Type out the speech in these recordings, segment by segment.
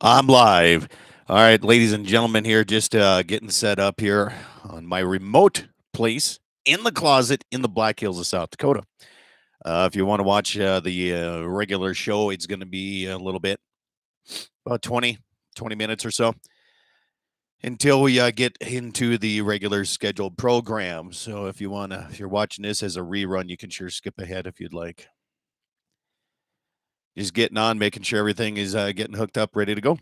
I'm live. All right, ladies and gentlemen, here just getting set up here on my remote place in the closet in the Black Hills of South Dakota. If you want to watch the regular show, it's going to be a little bit, about 20 minutes or so until we get into the regular scheduled program. So if you're watching this as a rerun, you can sure skip ahead if you'd like. Just getting on, making sure everything is getting hooked up, ready to go.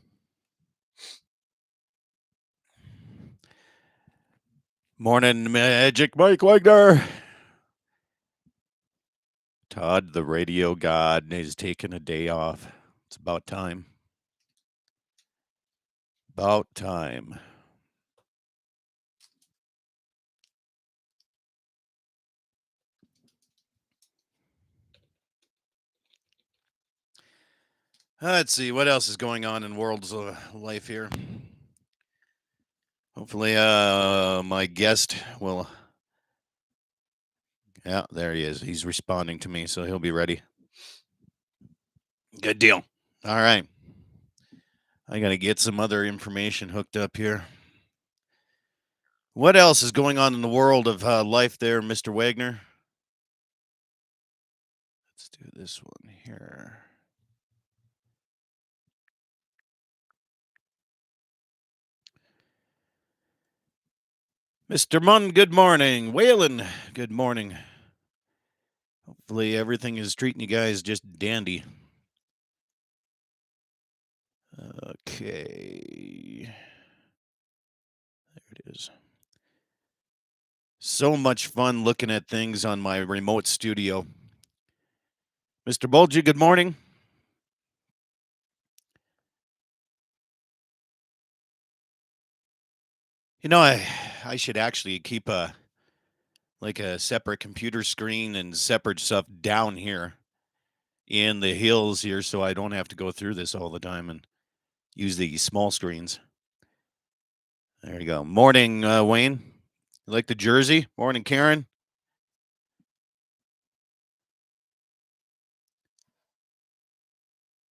Morning, Magic Mike Wagner. Todd, the radio god, is taking a day off. It's about time. About time. Let's see what else is going on in world's life here. Hopefully, my guest will. Yeah, there he is. He's responding to me, so he'll be ready. Good deal. All right. I got to get some other information hooked up here. What else is going on in the world of life there, Mr. Wagner? Let's do this one here. Mr. Munn, good morning. Waylon, good morning. Hopefully everything is treating you guys just dandy. Okay. There it is. So much fun looking at things on my remote studio. Mr. Bulgy, good morning. You know, I should actually keep a separate computer screen and separate stuff down here in the hills here so I don't have to go through this all the time and use the small screens. There you go. Morning, Wayne. You like the jersey? Morning, Karen.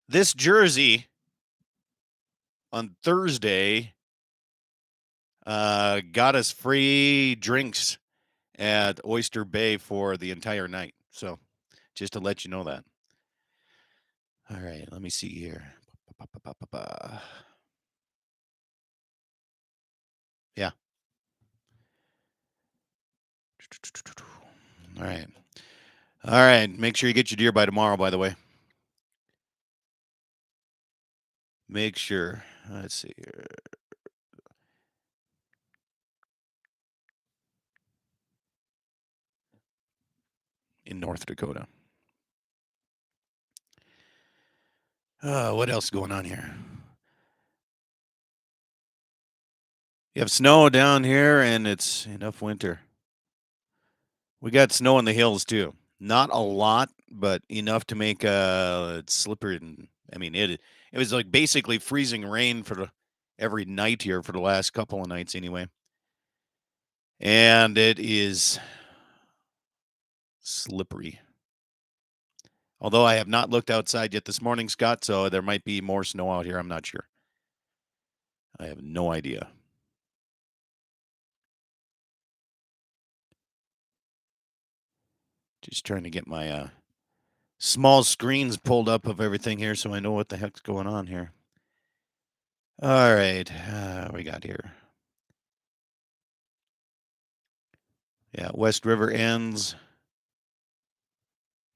This jersey on Thursday got us free drinks at Oyster Bay for the entire night. So just to let you know that. All right, let me see here. Yeah. All right. All right. Make sure you get your deer by tomorrow, by the way. Make sure. Let's see here. In North Dakota. What else going on here? You have snow down here, and it's enough winter. We got snow in the hills too. Not a lot, but enough to make it slippery. And I mean, it was like basically freezing rain for every night here for the last couple of nights anyway. And it is slippery. Although I have not looked outside yet this morning, Scott, so there might be more snow out here. I'm not sure. I have no idea. Just trying to get my small screens pulled up of everything here so I know what the heck's going on here. All right. We got here. Yeah, West River ends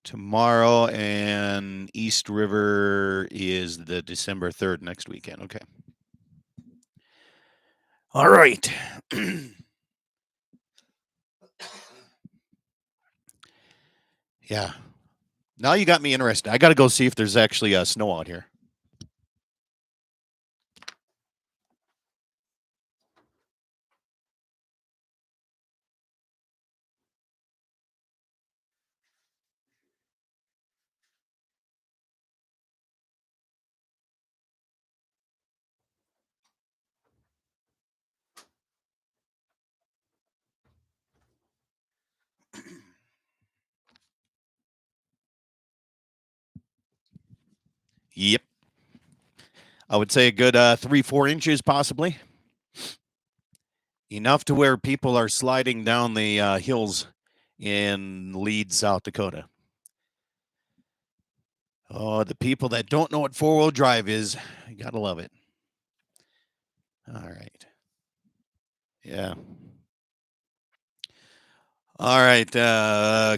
tomorrow, and East River is the December 3rd next weekend. Okay. All right. Yeah. Now you got me interested. I got to go see if there's actually snow out here. Yep. I would say a good 3-4 inches, possibly. Enough to where people are sliding down the hills in Leeds, South Dakota. Oh, the people that don't know what four-wheel drive is, you gotta love it. All right. Yeah. All right,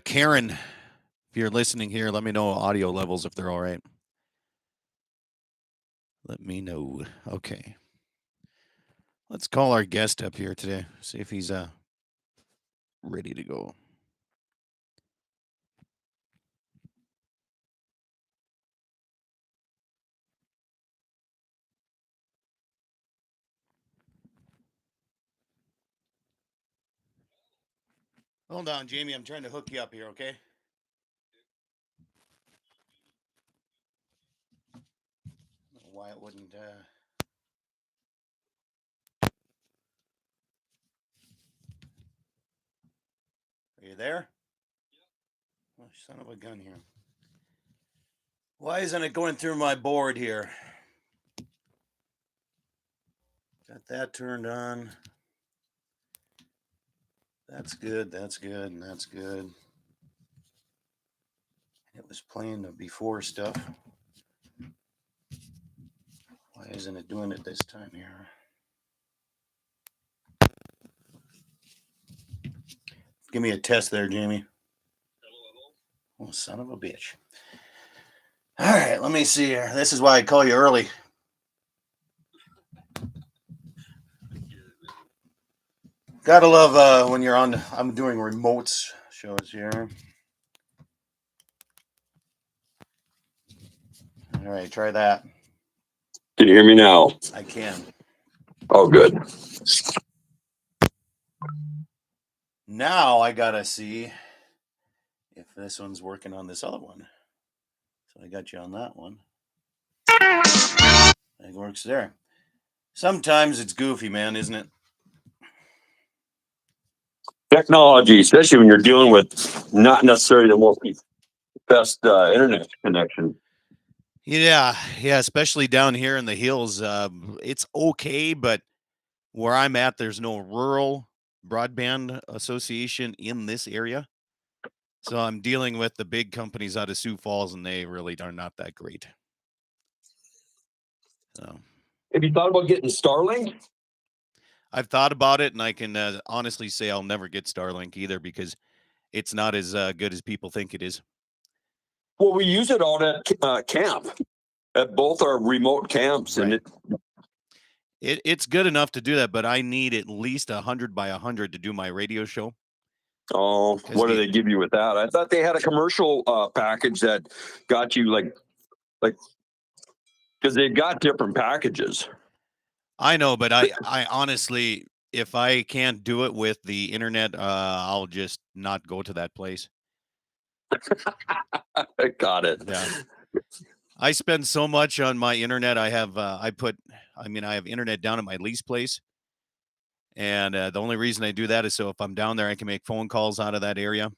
Karen, if you're listening here, let me know audio levels if they're all right. Let me know. Okay. Let's call our guest up here today. See if he's ready to go. Hold on, Jamie. I'm trying to hook you up here, okay? I don't know why it wouldn't. Are you there? Oh, son of a gun here. Why isn't it going through my board here? Got that turned on. That's good. That's good. And that's good. It was playing the before stuff. Why isn't it doing it this time here? Give me a test there, Jamie. Oh, son of a bitch. All right, let me see here. This is why I call you early. Gotta love when you're on. I'm doing remotes shows here. All right, try that. Can you hear me now? I can. Oh, good. Now I gotta see if this one's working on this other one. So I got you on that one. It works there. Sometimes it's goofy, man, isn't it? Technology, especially when you're dealing with not necessarily the most best internet connection. Yeah, especially down here in the hills. It's okay, but where I'm at, there's no rural broadband association in this area. So I'm dealing with the big companies out of Sioux Falls, and they really are not that great. So, Have you thought about getting Starlink? I've thought about it, and I can honestly say I'll never get Starlink either because it's not as good as people think it is. Well, we use it out at camp, at both our remote camps, Right. and It's good enough to do that, but I need at least 100 by 100 to do my radio show. oh, what do they give you with that? I thought they had a commercial package that got you like because they've got different packages. I know, but I honestly, if I can't do it with the internet, I'll just not go to that place. Got it. Yeah. I spend so much on my internet. I have I have internet down at my lease place. And the only reason I do that is so if I'm down there, I can make phone calls out of that area.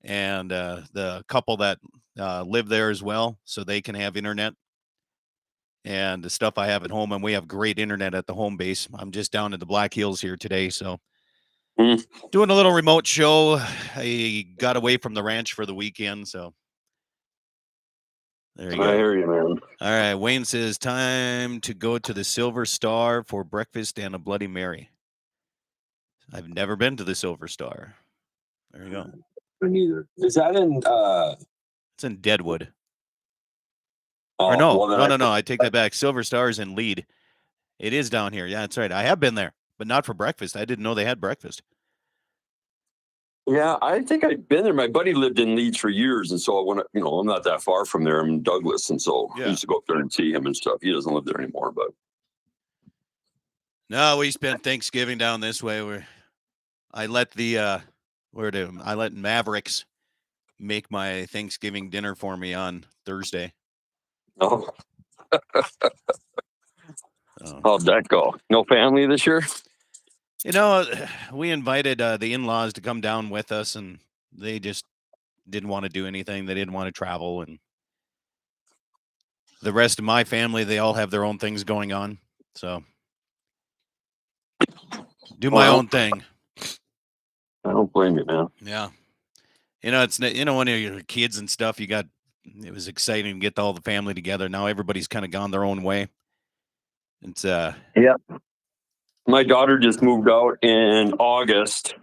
And the couple that live there as well, so they can have internet. And the stuff I have at home, and we have great internet at the home base. I'm just down in the Black Hills here today, so doing a little remote show. I got away from the ranch for the weekend, so there you go. I hear you, man. All right, Wayne says time to go to the Silver Star for breakfast and a Bloody Mary. I've never been to the Silver Star. There you go. Neither. Is that in? It's in Deadwood. Oh, Or no, well, no. I take that back. Silver Star is in Lead. It is down here. Yeah, that's right. I have been there, but not for breakfast. I didn't know they had breakfast. Yeah, I think I've been there. My buddy lived in Leeds for years, and so when I'm not that far from there. I'm in Douglas, and so I used to go up there and see him and stuff. He doesn't live there anymore, but no, we spent Thanksgiving down this way. Where I let I let Mavericks make my Thanksgiving dinner for me on Thursday. oh, how'd that go? No family this year? We invited the in-laws to come down with us, and they just didn't want to do anything. They didn't want to travel, and The rest of my family, they all have their own things going on. So do my own thing. I don't blame you, man. Yeah. It's when you're kids and stuff, it was exciting to get all the family together. Now everybody's kind of gone their own way. It's yeah. My daughter just moved out in August.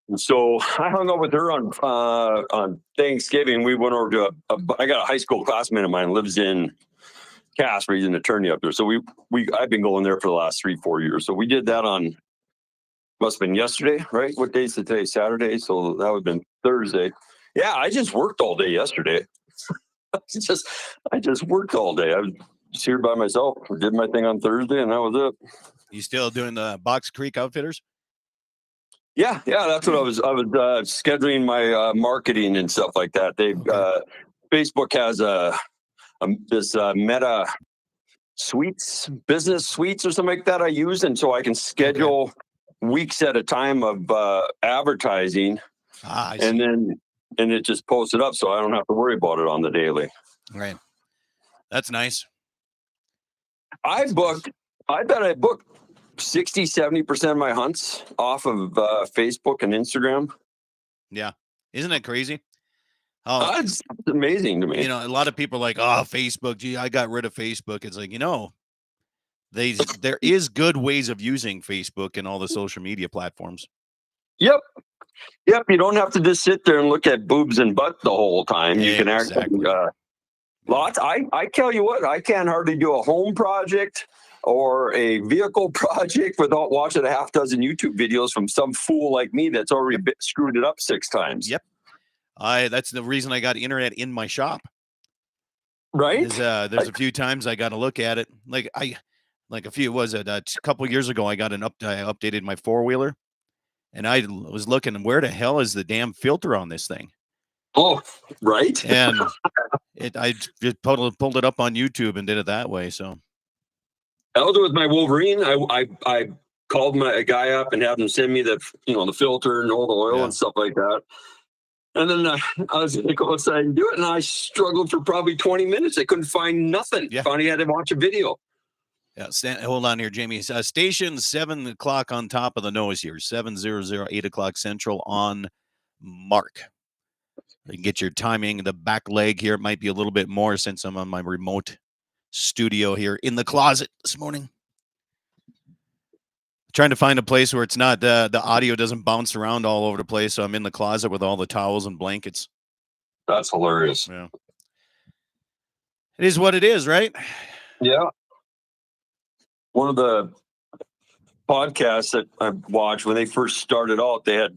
And so I hung out with her on Thanksgiving. We went over to I got a high school classmate of mine lives in Casper. He's an attorney up there. So I've been going there for the last 3-4 years. So we did that on, must have been yesterday, right? What day is it today? Saturday. So that would have been Thursday. Yeah, I just worked all day yesterday. I just worked all day. I was just here by myself. I did my thing on Thursday, and that was it. You still doing the Box Creek Outfitters? Yeah, that's what I was scheduling my marketing and stuff like that. Facebook has this Meta Suites, business suites or something like that I use, and so I can schedule weeks at a time of advertising, and it just posts it up, so I don't have to worry about it on the daily. Right, that's nice. I bet I booked 60-70% of my hunts off of Facebook and Instagram. Yeah, isn't that crazy? It's amazing to me. A lot of people are like, oh, Facebook, gee, I got rid of Facebook. It's like, there is good ways of using Facebook and all the social media platforms. Yep. You don't have to just sit there and look at boobs and butt the whole time. You can actually lots. I tell you what, I can't hardly do a home project or a vehicle project without watching a half dozen YouTube videos from some fool like me that's already screwed it up 6 times. Yep. That's the reason I got internet in my shop. Right. There's a few times I got to look at it. A couple years ago, I got I updated my 4-wheeler, and I was looking, where the hell is the damn filter on this thing? Oh, right. And I just pulled it up on YouTube and did it that way. So I'll do it with my Wolverine. I called a guy up and had him send me the filter and all the oil and stuff like that. And then I was going to go outside and do it, and I struggled for probably 20 minutes. I couldn't find nothing. Yeah. Finally had to watch a video. Yeah, hold on here, Jamie. Station 7 o'clock on top of the nose here. 7:00, 8 o'clock Central on mark. You can get your timing. The back leg here might be a little bit more since I'm on my remote studio here in the closet this morning. Trying to find a place where it's not the audio doesn't bounce around all over the place. So I'm in the closet with all the towels and blankets. That's hilarious. Yeah. It is what it is, right? Yeah. One of the podcasts that I watched when they first started out, they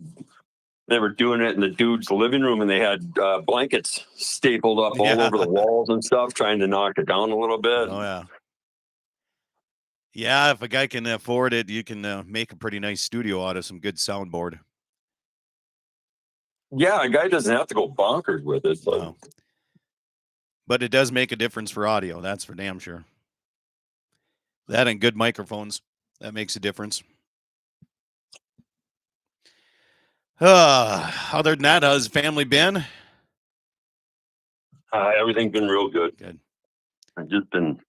were doing it in the dude's living room, and they had blankets stapled up all over the walls and stuff, trying to knock it down a little bit. Oh, yeah. Yeah, if a guy can afford it, you can make a pretty nice studio out of some good soundboard. Yeah, a guy doesn't have to go bonkers with it. No. But it does make a difference for audio. That's for damn sure. That and good microphones, that makes a difference. Other than that, how's family been? Everything's been real good. Good. I've just been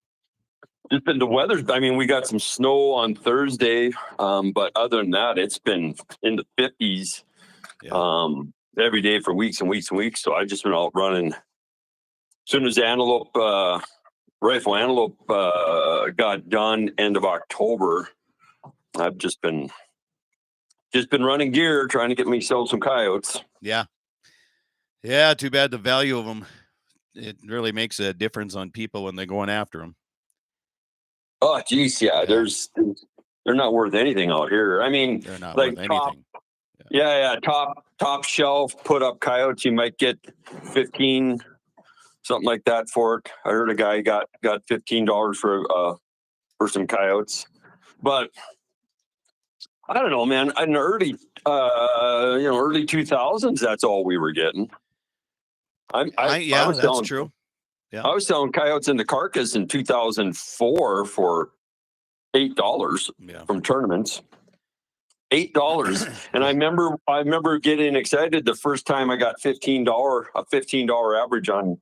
the weather. I mean, we got some snow on Thursday, but other than that, it's been in the 50s every day for weeks and weeks and weeks. So I've just been out running. As soon as rifle antelope got done end of October, I've just been running gear, trying to get myself some coyotes. Yeah. Too bad the value of them. It really makes a difference on people when they're going after them. Oh, geez, yeah. They're not worth anything out here. I mean, they're not worth anything. Yeah. Top shelf, put up coyotes. You might get 15, something like that for it. I heard a guy got $15 for some coyotes, but I don't know, man. In the early 2000s, that's all we were getting. That's true. Yeah. I was selling coyotes in the carcass in 2004 for $8 from tournaments. $8, and I remember getting excited the first time I got a $15 average on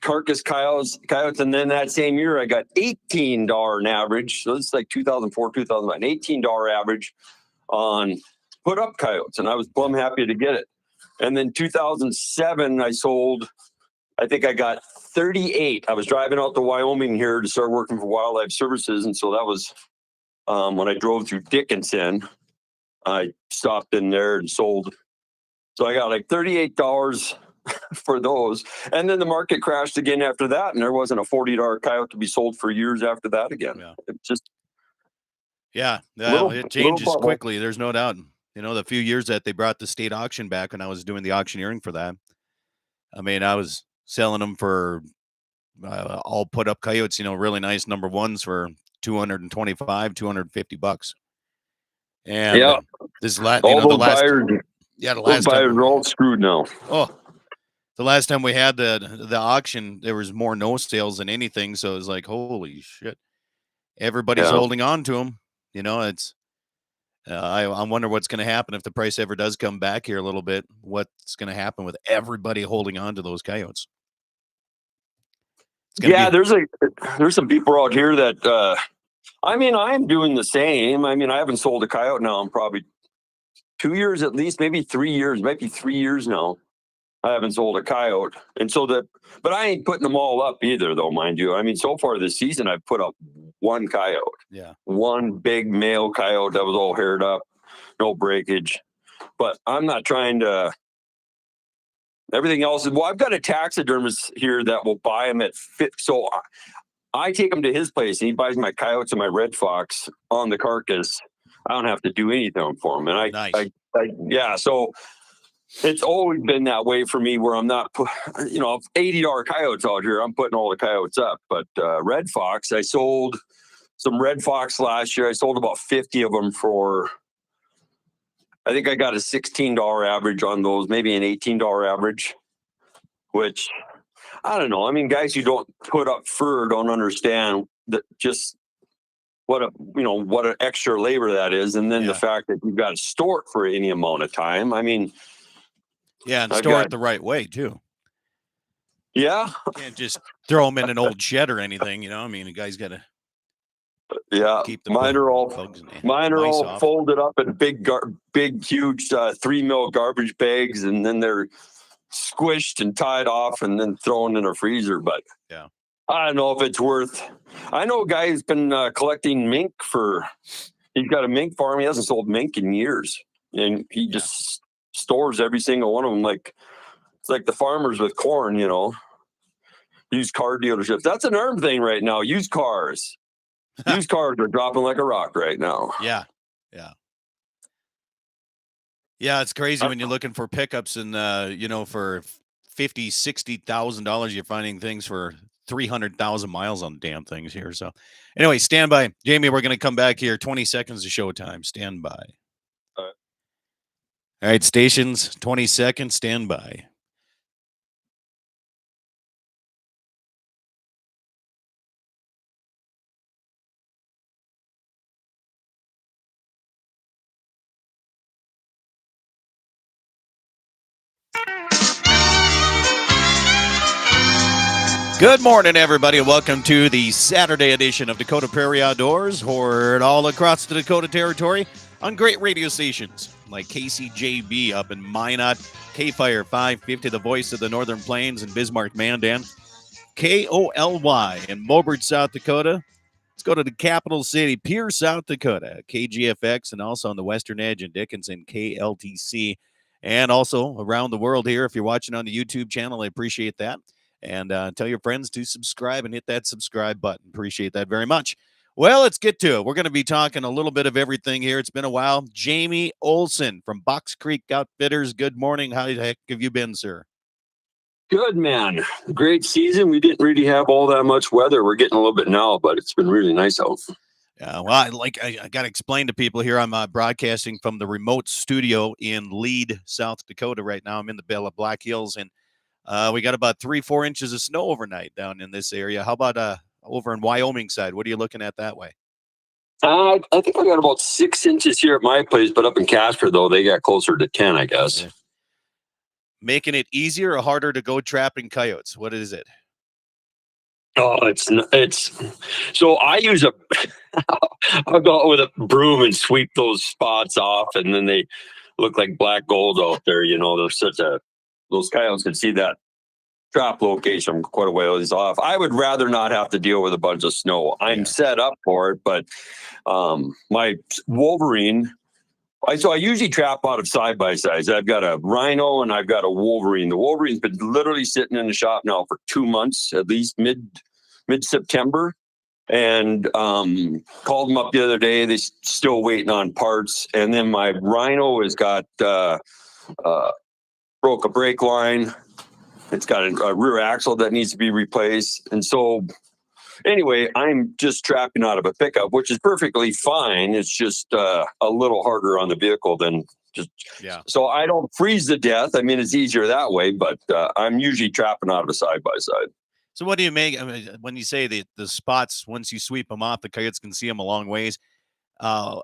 carcass coyotes, and then that same year I got $18 an average. So it's like 2004, 2009, $18 average on put up coyotes, and I was plumb happy to get it. And then 2007, I sold. I think I got 38. I was driving out to Wyoming here to start working for Wildlife Services, and so that was when I drove through Dickinson. I stopped in there and sold. So I got like $38 for those. And then the market crashed again after that, and there wasn't a $40 coyote to be sold for years after that again. Yeah. It just it changes quickly. There's no doubt. You know, the few years that they brought the state auction back when I was doing the auctioneering for that, I mean, I was selling them for all put up coyotes, you know, really nice number ones for $225, $250. And this last, you know, the last, the last buyers are all screwed now. Oh, the last time we had the auction, there was more no sales than anything. So it was like, holy shit, everybody's holding on to them. You know, it's. I wonder what's going to happen if the price ever does come back here a little bit. What's going to happen with everybody holding on to those coyotes? There's some people out here that. I mean, I am doing the same. I mean, I haven't sold a coyote now in probably 2 years at least, maybe 3 years, maybe 3 years now. I haven't sold a coyote. And so but I ain't putting them all up either, though, mind you. I mean, so far this season, I've put up one coyote. Yeah. One big male coyote that was all haired up, no breakage. But I'm not trying to. Everything else is, well, I've got a taxidermist here that will buy them at fit. So I take them to his place and he buys my coyotes and my red fox on the carcass. I don't have to do anything for them. And so it's always been that way for me where I'm not, $80 coyotes out here. I'm putting all the coyotes up. But red fox, I sold some red fox last year. I sold about 50 of them for, I think I got a $16 average on those, maybe an $18 average, which I don't know. I mean, guys who don't put up fur don't understand that just what an extra labor that is. And then the fact that you've got to store it for any amount of time. I mean, and store it the right way too. Yeah. You can't just throw them in an old shed or anything, you know. I mean, the guy's got to keep the mine are all off. Folded up in big, huge 3 mil garbage bags, and then they're squished and tied off and then thrown in a freezer. But I don't know if it's worth. I know a guy who's been collecting mink he's got a mink farm. He hasn't sold mink in years, and he just stores every single one of them. It's like the farmers with corn, you know, used car dealerships. That's an arm thing right now. Used cars are dropping like a rock right now. Yeah. It's crazy when you're looking for pickups and for $50,000, $60,000, you're finding things for 300,000 miles on damn things here. So anyway, stand by. Jamie, we're going to come back here. 20 seconds of showtime. Stand by. All right, stations, 20 seconds. Stand by. Good morning, everybody. Welcome to the Saturday edition of Dakota Prairie Outdoors, heard all across the Dakota Territory on great radio stations like KCJB up in Minot, K-Fire 550, the voice of the Northern Plains in Bismarck, Mandan, KOLY in Mobert, South Dakota. Let's go to the capital city, Pierce, South Dakota, KGFX, and also on the western edge in Dickinson, KLTC, and also around the world here. If you're watching on the YouTube channel, I appreciate that. And tell your friends to subscribe and hit that subscribe button. Appreciate that very much. Well, let's get to it. We're going to be talking a little bit of everything here. It's been a while. Jamie Olson from Box Creek Outfitters. Good morning. How the heck have you been, sir? Good, man. Great season. We didn't really have all that much weather. We're getting a little bit now, but it's been really nice out. Well, I got to explain to people here. I'm broadcasting from the remote studio in Lead, South Dakota right now. I'm in the Bella Black Hills, and we got about 3-4 inches of snow overnight down in this area. How about over in Wyoming side? What are you looking at that way? I think I got about 6 inches here at my place, but up in Casper, though, they got closer to 10, I guess. making it easier or harder to go trapping coyotes? What is it? Oh, it's so I use I'll go out with a broom and sweep those spots off, and then they look like black gold out there. Those coyotes can see that trap location from quite a ways off. I would rather not have to deal with a bunch of snow. I'm set up for it, but my Wolverine. I usually trap out of side by sides. I've got a Rhino and I've got a Wolverine. The Wolverine's been literally sitting in the shop now for 2 months, at least mid September, and called them up the other day. They still waiting on parts. And then my Rhino has got broke a brake line. It's got a rear axle that needs to be replaced. And so anyway, I'm just trapping out of a pickup, which is perfectly fine. It's just a little harder on the vehicle than just. Yeah. So I don't freeze to death. I mean, it's easier that way, but I'm usually trapping out of a side by side. So what do you make? I mean, when you say the spots, once you sweep them off, the coyotes can see them a long ways. Are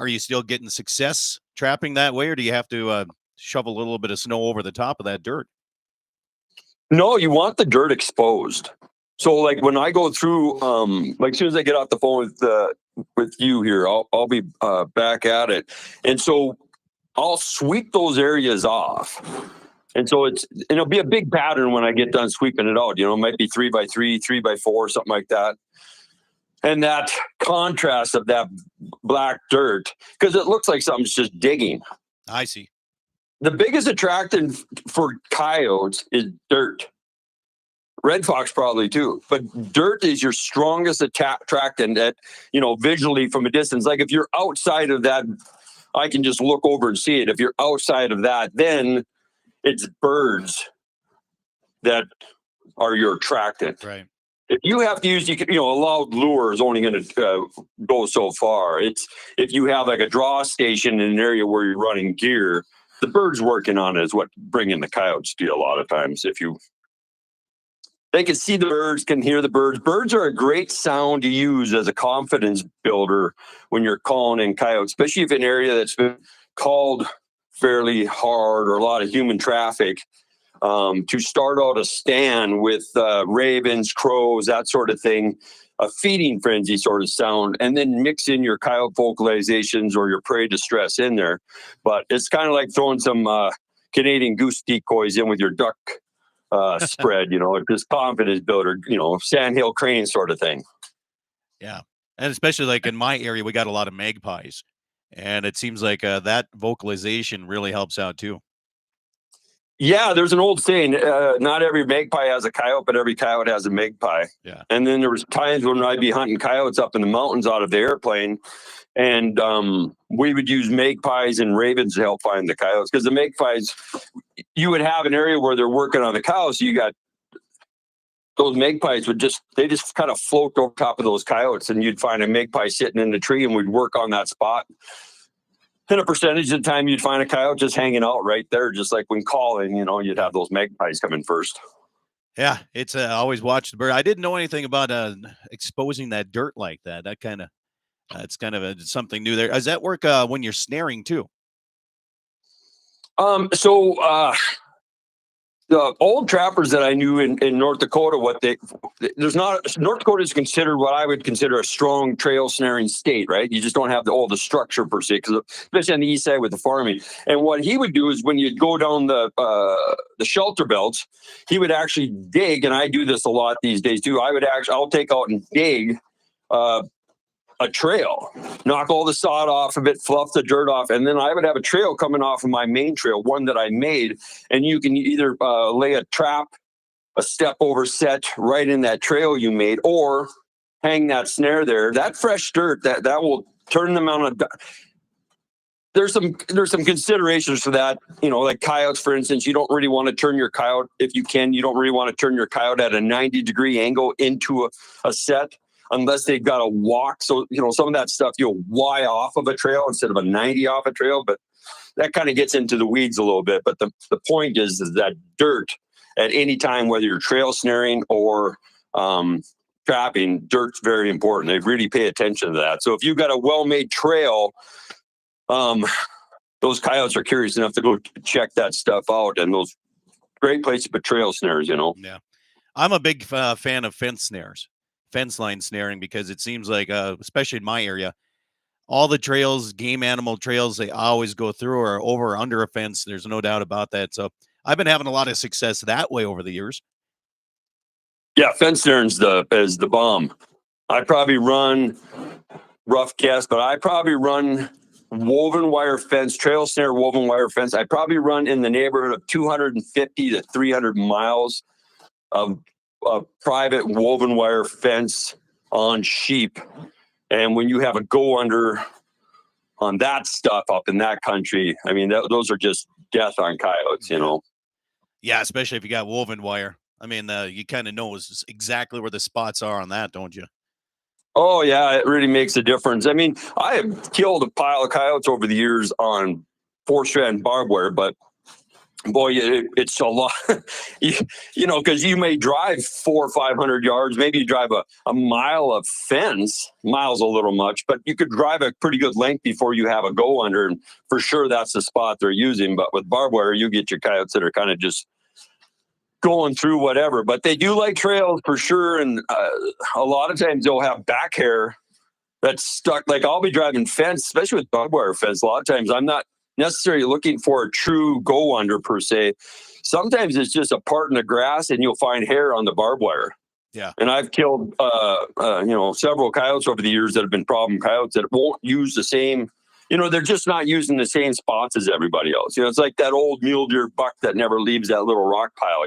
you still getting success trapping that way, or do you have to shovel a little bit of snow over the top of that dirt? No, you want the dirt exposed. So like when I go through, like as soon as I get off the phone with you here, I'll be back at it. And so I'll sweep those areas off. And so it'll be a big pattern when I get done sweeping it out. It might be 3x3, 3x4, something like that. And that contrast of that black dirt, because it looks like something's just digging. I see. The biggest attractant for coyotes is dirt. Red fox probably too, but dirt is your strongest attractant that, visually from a distance. Like if you're outside of that, I can just look over and see it. If you're outside of that, then it's birds that are your attractant. Right. If you have to use, a loud lure is only going to go so far. It's if you have like a draw station in an area where you're running gear, the birds working on it is what bringing the coyotes to you a lot of times. They can see the birds, can hear the birds. Birds are a great sound to use as a confidence builder when you're calling in coyotes, especially if an area that's been called fairly hard or a lot of human traffic. To start out a stand with ravens, crows, that sort of thing, a feeding frenzy sort of sound, and then mix in your coyote vocalizations or your prey distress in there. But it's kind of like throwing some Canadian goose decoys in with your duck spread, this confidence builder, sandhill crane sort of thing. Yeah. And especially like in my area, we got a lot of magpies, and it seems like that vocalization really helps out too. Yeah, there's an old saying, not every magpie has a coyote, but every coyote has a magpie. Yeah. And then there was times when I'd be hunting coyotes up in the mountains out of the airplane, and we would use magpies and ravens to help find the coyotes. Because the magpies, you would have an area where they're working on the cows, so you got those magpies they just kind of float over top of those coyotes, and you'd find a magpie sitting in the tree, and we'd work on that spot. And a percentage of the time you'd find a coyote just hanging out right there, just like when calling, you'd have those magpies come in first. Yeah, it's always watch the bird. I didn't know anything about exposing that dirt like that. That kind of, it's kind of something new there. Does that work when you're snaring too? The old trappers that I knew in North Dakota, North Dakota is considered what I would consider a strong trail snaring state, right? You just don't have all the structure per se, because especially on the east side with the farming. And what he would do is when you'd go down the shelter belts, he would actually dig, and I do this a lot these days too. I'll take out and dig a trail, knock all the sod off of it, fluff the dirt off, and then I would have a trail coming off of my main trail, one that I made, and you can either lay a trap, a step over set right in that trail you made, or hang that snare there. That fresh dirt that will turn them on there's some considerations for that, like coyotes, for instance. You don't really want to turn your coyote, if you can, you don't really want to turn your coyote at a 90-degree angle into a set, unless they've got to walk. So, some of that stuff you'll Y off of a trail instead of a 90 off a trail, but that kind of gets into the weeds a little bit. But the point is that dirt at any time, whether you're trail snaring or trapping, dirt's very important. They really pay attention to that. So if you've got a well-made trail, those coyotes are curious enough to go check that stuff out, and those great place to put trail snares, Yeah. I'm a big fan of fence line snaring, because it seems like, especially in my area, all the trails, game animal trails, they always go through or over or under a fence. There's no doubt about that. So I've been having a lot of success that way over the years. Yeah, fence snaring is the bomb. I probably run, rough guess, but I probably run woven wire fence, trail snare, woven wire fence. I probably run in the neighborhood of 250 to 300 miles of private woven wire fence on sheep. And when you have a go under on that stuff up in that country, I mean, those are just death on coyotes, Yeah, especially if you got woven wire. I mean, you kind of know exactly where the spots are on that, don't you? Oh, yeah, it really makes a difference. I mean, I have killed a pile of coyotes over the years on 4-strand barbed wire, but boy, it's a lot, because you may drive 400 or 500 yards. Maybe you drive a mile of fence. Mile's a little much, but you could drive a pretty good length before you have a go under. And for sure, that's the spot they're using. But with barbed wire, you get your coyotes that are kind of just going through whatever. But they do like trails for sure. And a lot of times they'll have back hair that's stuck. Like I'll be driving fence, especially with barbed wire fence. A lot of times I'm not necessarily looking for a true go under per se. Sometimes it's just a part in the grass and you'll find hair on the barbed wire. Yeah. And I've killed, several coyotes over the years that have been problem coyotes that won't use the same, they're just not using the same spots as everybody else. It's like that old mule deer buck that never leaves that little rock pile.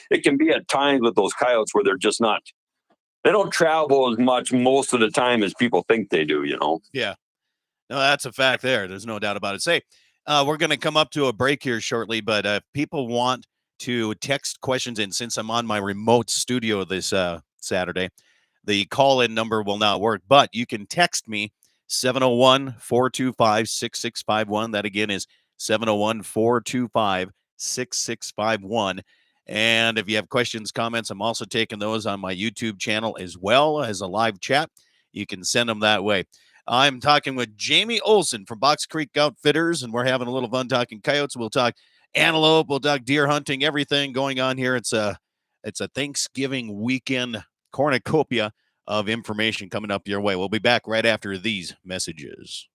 It can be at times with those coyotes where they're just not, they don't travel as much most of the time as people think they do, Yeah. No, that's a fact there. There's no doubt about it. Say, we're going to come up to a break here shortly, but if people want to text questions in, since I'm on my remote studio this Saturday, the call-in number will not work, but you can text me 701-425-6651. That again is 701-425-6651. And if you have questions, comments, I'm also taking those on my YouTube channel as well as a live chat. You can send them that way. I'm talking with Jamie Olson from Box Creek Outfitters, and we're having a little fun talking coyotes. We'll talk antelope, we'll talk deer hunting, everything going on here. It's a Thanksgiving weekend cornucopia of information coming up your way. We'll be back right after these messages.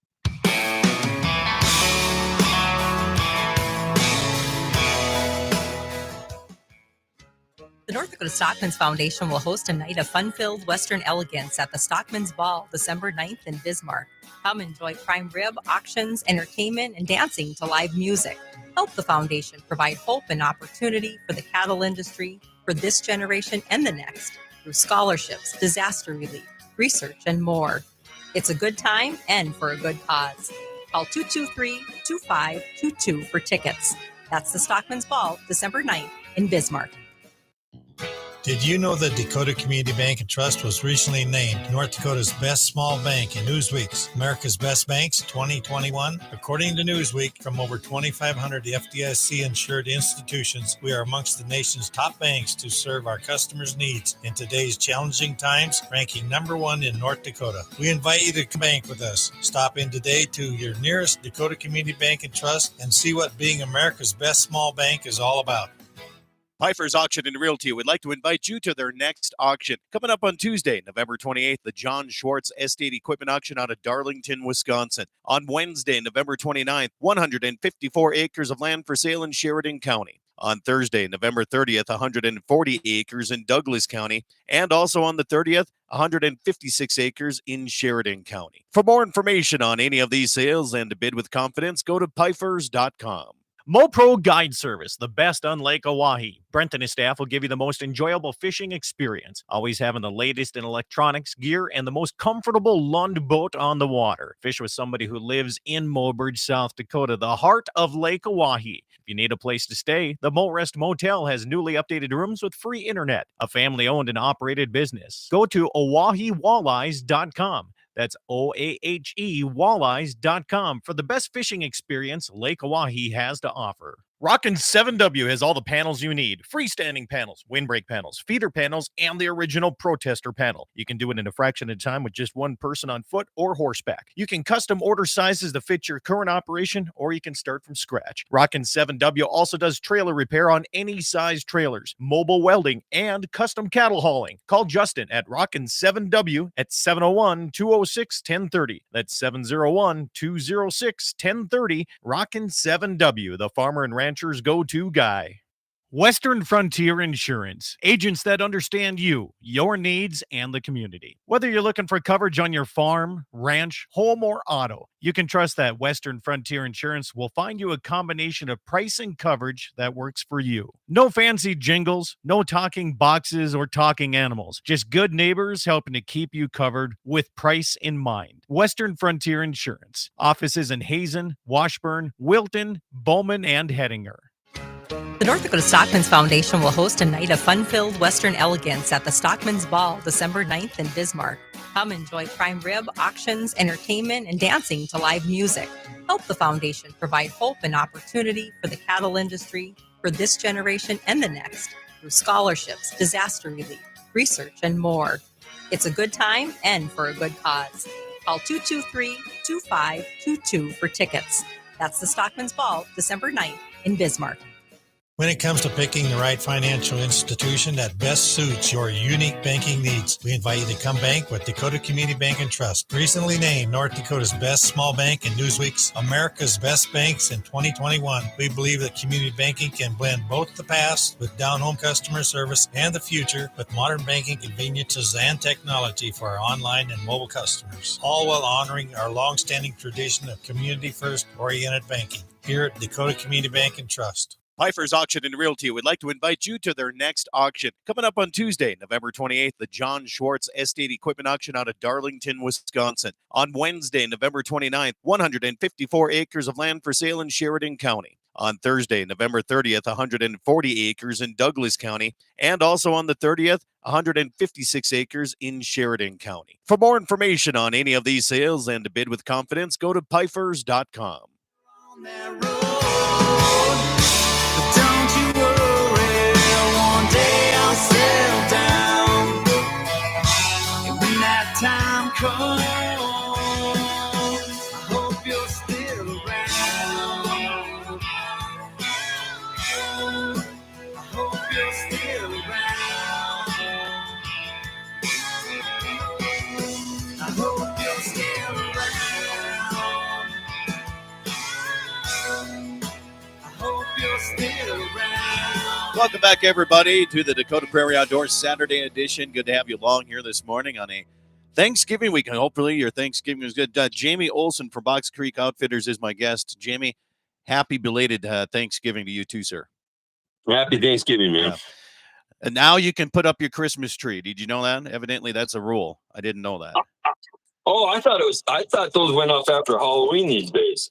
The North Dakota Stockman's Foundation will host a night of fun-filled Western elegance at the Stockman's Ball, December 9th in Bismarck. Come enjoy prime rib, auctions, entertainment, and dancing to live music. Help the foundation provide hope and opportunity for the cattle industry for this generation and the next through scholarships, disaster relief, research, and more. It's a good time and for a good cause. Call 223-2522 for tickets. That's the Stockman's Ball, December 9th in Bismarck. Did you know that Dakota Community Bank and Trust was recently named North Dakota's best small bank in Newsweek's America's Best Banks 2021? According to Newsweek, from over 2,500 FDIC-insured institutions, we are amongst the nation's top banks to serve our customers' needs in today's challenging times, ranking number one in North Dakota. We invite you to bank with us. Stop in today to your nearest Dakota Community Bank and Trust and see what being America's best small bank is all about. Pfeiffer's Auction and Realty would like to invite you to their next auction. Coming up on Tuesday, November 28th, the John Schwartz Estate Equipment Auction out of Darlington, Wisconsin. On Wednesday, November 29th, 154 acres of land for sale in Sheridan County. On Thursday, November 30th, 140 acres in Douglas County. And also on the 30th, 156 acres in Sheridan County. For more information on any of these sales and to bid with confidence, go to Pfeifers.com. MoPro Guide Service, the best on Lake Oahe. Brent and his staff will give you the most enjoyable fishing experience, always having the latest in electronics, gear, and the most comfortable Lund boat on the water. Fish with somebody who lives in Mobridge, South Dakota, the heart of Lake Oahe. If you need a place to stay, the Mo Rest Motel has newly updated rooms with free internet, a family-owned and operated business. Go to OaheWalleyes.com. That's OAHE Walleyes.com for the best fishing experience Lake Oahe has to offer. Rockin' 7W has all the panels you need. Freestanding panels, windbreak panels, feeder panels, and the original protester panel. You can do it in a fraction of time with just one person on foot or horseback. You can custom order sizes to fit your current operation, or you can start from scratch. Rockin' 7W also does trailer repair on any size trailers, mobile welding, and custom cattle hauling. Call Justin at Rockin' 7W at 701-206-1030. That's 701-206-1030. Rockin' 7W, the farmer and rancher's go-to guy. Western Frontier Insurance. Agents that understand you, your needs, and the community. Whether you're looking for coverage on your farm, ranch, home, or auto, you can trust that Western Frontier Insurance will find you a combination of price and coverage that works for you. No fancy jingles, no talking boxes or talking animals. Just good neighbors helping to keep you covered with price in mind. Western Frontier Insurance. Offices in Hazen, Washburn, Wilton, Bowman, and Hettinger. The North Dakota Stockmen's Foundation will host a night of fun-filled Western elegance at the Stockmen's Ball, December 9th in Bismarck. Come enjoy prime rib, auctions, entertainment, and dancing to live music. Help the foundation provide hope and opportunity for the cattle industry for this generation and the next through scholarships, disaster relief, research, and more. It's a good time and for a good cause. Call 223-2522 for tickets. That's the Stockmen's Ball, December 9th in Bismarck. When it comes to picking the right financial institution that best suits your unique banking needs, we invite you to come bank with Dakota Community Bank and Trust. Recently named North Dakota's best small bank in Newsweek's America's Best Banks in 2021, we believe that community banking can blend both the past with down-home customer service and the future with modern banking conveniences and technology for our online and mobile customers, all while honoring our long-standing tradition of community-first oriented banking here at Dakota Community Bank and Trust. Pfeiffer's Auction and Realty would like to invite you to their next auction. Coming up on Tuesday, November 28th, the John Schwartz Estate Equipment Auction out of Darlington, Wisconsin. On Wednesday, November 29th, 154 acres of land for sale in Sheridan County. On Thursday, November 30th, 140 acres in Douglas County. And also on the 30th, 156 acres in Sheridan County. For more information on any of these sales and to bid with confidence, go to Pfeifers.com. On that road. Don't you worry, one day I'll settle down. And when that time comes, I hope you're still around. I hope you're still around. I hope you're still around. I hope you're still around. Welcome back, everybody, to the Dakota Prairie Outdoors Saturday edition. Good to have you along here this morning on a Thanksgiving weekend. Hopefully your Thanksgiving was good. Jamie Olson from Box Creek Outfitters is my guest. Jamie, happy belated Thanksgiving to you too, sir. Happy Thanksgiving, man. Yeah. And now you can put up your Christmas tree. Did you know that? Evidently, that's a rule. I didn't know that. Oh, I thought those went off after Halloween these days.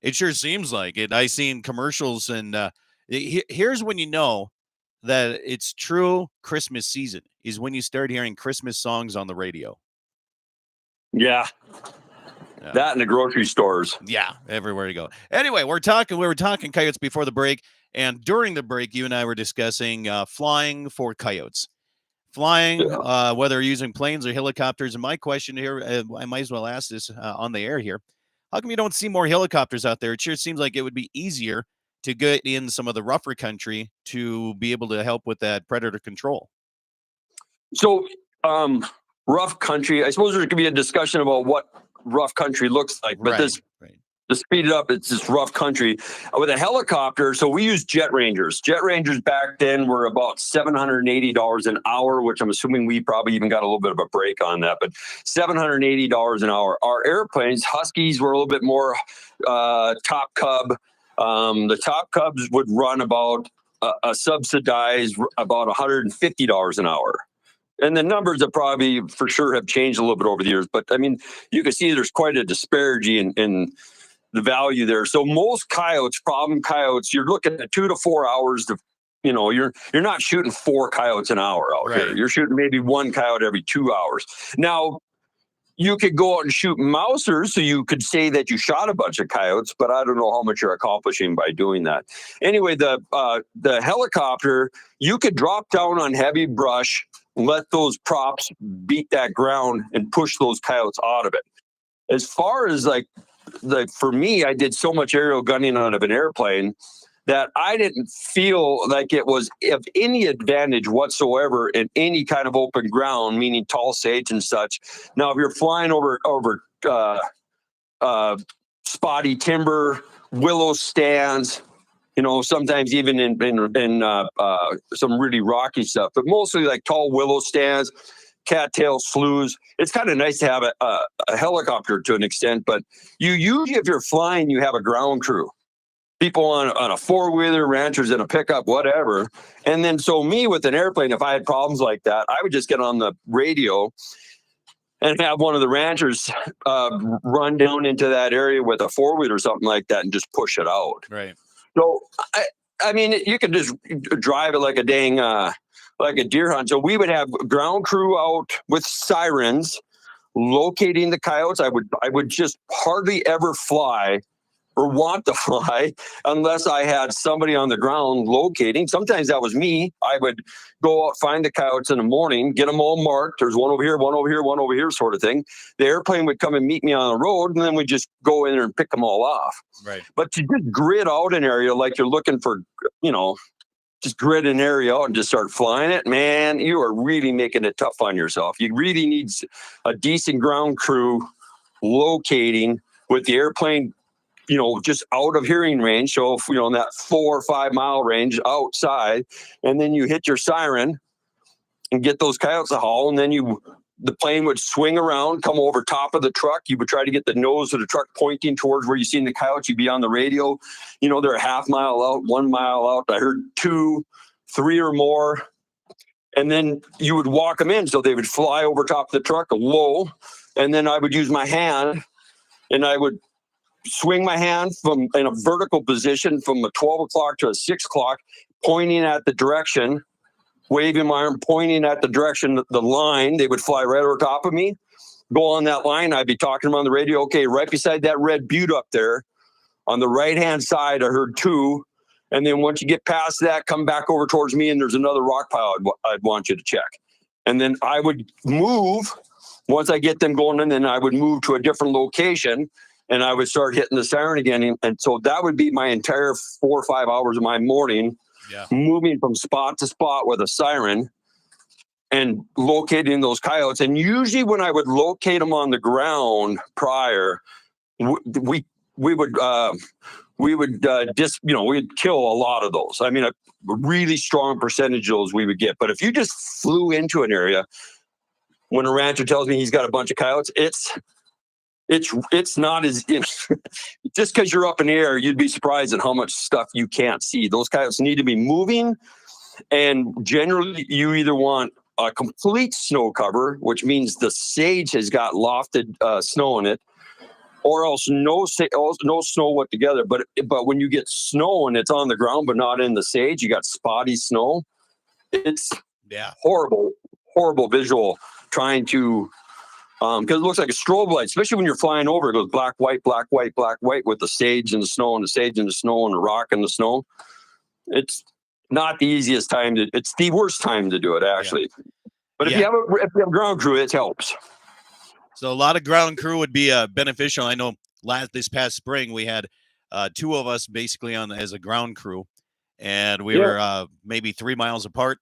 It sure seems like it. I seen commercials, and here's when you know that it's true Christmas season is when you start hearing Christmas songs on the radio. Yeah. That in the grocery stores. Yeah, everywhere you go. Anyway, we were talking coyotes before the break, and during the break, you and I were discussing flying for coyotes. Flying, whether using planes or helicopters. And my question here, I might as well ask this on the air here. How come you don't see more helicopters out there? It sure seems like it would be easier to get in some of the rougher country to be able to help with that predator control. So, rough country, I suppose there could be a discussion about what rough country looks like, but to speed it up, it's just rough country with a helicopter. So we use Jet Rangers. Jet Rangers back then were about $780 an hour, which I'm assuming we probably even got a little bit of a break on that, but $780 an hour. Our airplanes, Huskies, were a little bit more Top Cub. The Top Cubs would run about a subsidized about $150 an hour. And the numbers have probably for sure have changed a little bit over the years. But I mean, you can see there's quite a disparity in the value there. So most coyotes, problem coyotes, you're looking at 2 to 4 hours to, you're not shooting 4 coyotes an hour out here. You're shooting maybe 1 coyote every 2 hours. Now, you could go out and shoot mousers, so you could say that you shot a bunch of coyotes, but I don't know how much you're accomplishing by doing that. Anyway, the helicopter, you could drop down on heavy brush, let those props beat that ground and push those coyotes out of it. As far as like for me, I did so much aerial gunning out of an airplane that I didn't feel like it was of any advantage whatsoever in any kind of open ground, meaning tall sage and such. Now, if you're flying over spotty timber, willow stands, sometimes even in some really rocky stuff, but mostly like tall willow stands, cattail sloughs. It's kind of nice to have a helicopter to an extent, but you usually, if you're flying, you have a ground crew. People on a four-wheeler, ranchers in a pickup, whatever. And then so me with an airplane, if I had problems like that, I would just get on the radio and have one of the ranchers run down into that area with a four-wheeler or something like that and just push it out. Right. So, I mean, you could just drive it like a dang, like a deer hunt. So we would have ground crew out with sirens, locating the coyotes. I would just hardly ever fly or want to fly unless I had somebody on the ground locating. Sometimes that was me. I would go out, find the coyotes in the morning, get them all marked. There's one over here, one over here, one over here, sort of thing. The airplane would come and meet me on the road, and then we just go in there and pick them all off. Right. But to just grid out an area like you're looking for, just grid an area out and just start flying it, man, you are really making it tough on yourself. You really need a decent ground crew locating with the airplane, just out of hearing range. So if, in that 4 or 5 mile range outside, and then you hit your siren and get those coyotes to haul, and then the plane would swing around, come over top of the truck. You would try to get the nose of the truck pointing towards where you seen the coyotes. You'd be on the radio. They're a half mile out, 1 mile out. I heard 2, 3 or more. And then you would walk them in. So they would fly over top of the truck low. And then I would use my hand, and I would swing my hand from in a vertical position from a 12 o'clock to a 6 o'clock, pointing at the direction, waving my arm, pointing at the direction, the line. They would fly right over top of me, go on that line. I'd be talking to them on the radio. Okay, right beside that red butte up there on the right-hand side, I heard 2. And then once you get past that, come back over towards me, and there's another rock pile I'd want you to check. And then I would move. Once I get them going, and then I would move to a different location, and I would start hitting the siren again. And so that would be my entire 4 or 5 hours of my morning, moving from spot to spot with a siren and locating those coyotes. And usually when I would locate them on the ground prior, we would we'd kill a lot of those. I mean, a really strong percentage of those we would get. But if you just flew into an area, when a rancher tells me he's got a bunch of coyotes, it's not as just because you're up in the air, you'd be surprised at how much stuff you can't see. Those coyotes need to be moving, and generally you either want a complete snow cover, which means the sage has got lofted snow in it, or else no snow whatsoever. But when you get snow and it's on the ground but not in the sage, you got spotty snow. It's horrible visual trying to. Because it looks like a strobe light, especially when you're flying over. It goes black, white, black, white, black, white, with the sage and the snow and the sage and the snow and the rock and the snow. It's not the easiest time it's the worst time to do it, actually. Yeah. But if you have ground crew, it helps. So a lot of ground crew would be beneficial. I know this past spring we had 2 of us basically as a ground crew, and we were maybe 3 miles apart,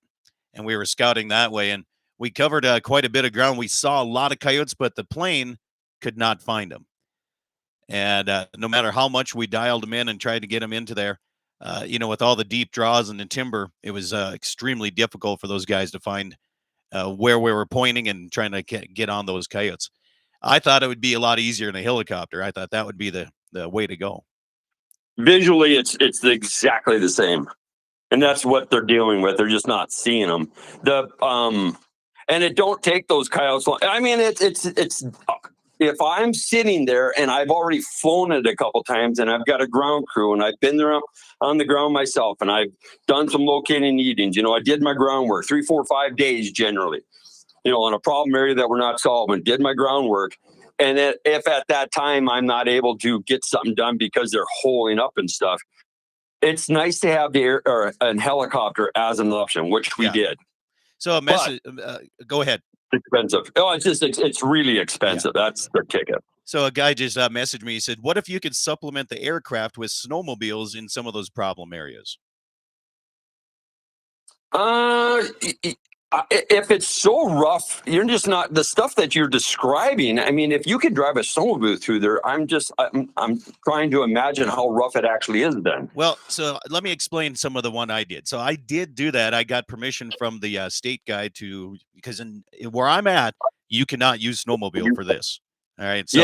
and we were scouting that way, and we covered quite a bit of ground. We saw a lot of coyotes, but the plane could not find them. And no matter how much we dialed them in and tried to get them into there, with all the deep draws and the timber, it was extremely difficult for those guys to find where we were pointing and trying to get on those coyotes. I thought it would be a lot easier in a helicopter. I thought that would be the way to go. Visually, it's exactly the same. And that's what they're dealing with. They're just not seeing them. And it don't take those coyotes long. I mean, it's if I'm sitting there and I've already flown it a couple times and I've got a ground crew and I've been there on the ground myself and I've done some locating and eatings, I did my groundwork 3, 4, 5 days generally. on a problem area that we're not solving, did my groundwork. And then if at that time I'm not able to get something done because they're holding up and stuff, it's nice to have the air or a helicopter as an option, which we did. So a message. Go ahead. Expensive. Oh, it's really expensive. Yeah. That's the ticket. So a guy just messaged me. He said, "What if you could supplement the aircraft with snowmobiles in some of those problem areas?" If it's so rough, you're just not the stuff that you're describing. I mean, if you could drive a snowmobile through there, I'm trying to imagine how rough it actually is then. Well, so let me explain some of the one I did. So I did do that. I got permission from the state guy because where I'm at, you cannot use snowmobile for this. All right. So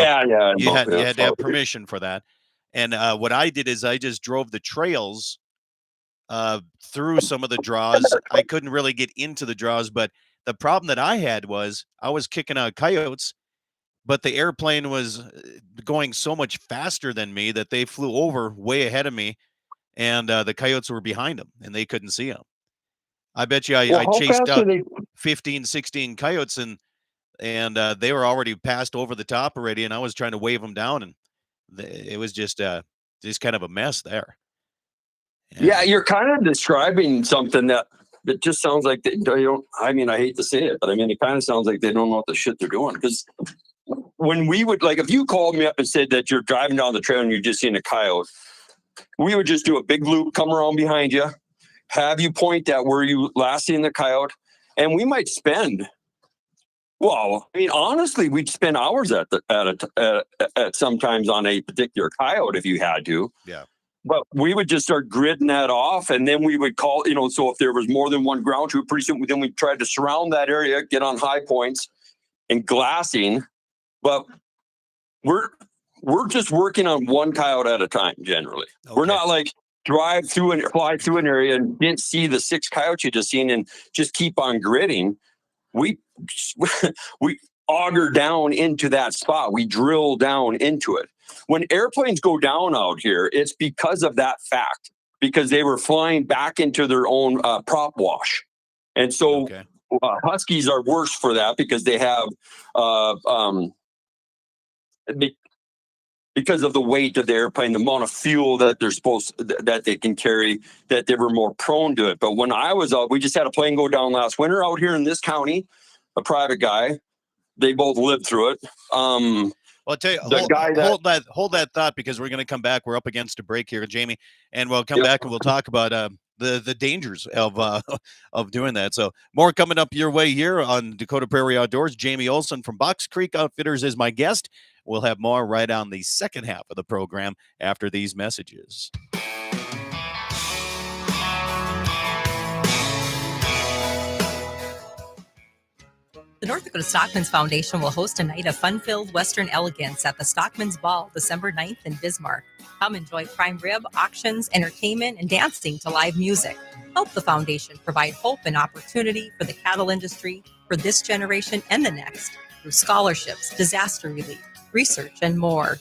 you had to have permission for that. And what I did is I just drove the trails through some of the draws. I couldn't really get into the draws, but the problem that I had was I was kicking out coyotes, but the airplane was going so much faster than me that they flew over way ahead of me, and the coyotes were behind them, and they couldn't see them. I bet you I chased out 15, 16 coyotes, and they were already passed over the top already, and I was trying to wave them down, and it was just kind of a mess there. Yeah, you're kind of describing something that it just sounds like they don't. I mean, I hate to say it, but I mean, it kind of sounds like they don't know what the shit they're doing. Because when we would, like, if you called me up and said that you're driving down the trail and you're just seeing a coyote, we would just do a big loop, come around behind you, have you point at where you last seen the coyote, and we might spend. Well, I mean, honestly, we'd spend hours at sometimes on a particular coyote if you had to. Yeah. But we would just start gridding that off, and then we would call, so if there was more than one ground troop, pretty soon, then we tried to surround that area, get on high points and glassing. But we're just working on one coyote at a time, generally. Okay. We're not like fly through an area and didn't see the 6 coyotes you just seen and just keep on gridding. We auger down into that spot. We drill down into it. When airplanes go down out here, it's because of that fact, because they were flying back into their own prop wash. And so Huskies are worse for that because they have, because of the weight of the airplane, the amount of fuel that that they can carry, that they were more prone to it. But when I was out, we just had a plane go down last winter out here in this county, a private guy. They both lived through it. Well, I'll tell you, hold that thought, because we're going to come back. We're up against a break here, Jamie, and we'll come back and we'll talk about the dangers of doing that. So more coming up your way here on Dakota Prairie Outdoors. Jamie Olson from Box Creek Outfitters is my guest. We'll have more right on the second half of the program after these messages. The North Dakota Stockman's Foundation will host a night of fun-filled Western elegance at the Stockman's Ball, December 9th in Bismarck. Come enjoy prime rib, auctions, entertainment, and dancing to live music. Help the foundation provide hope and opportunity for the cattle industry for this generation and the next through scholarships, disaster relief, research, and more.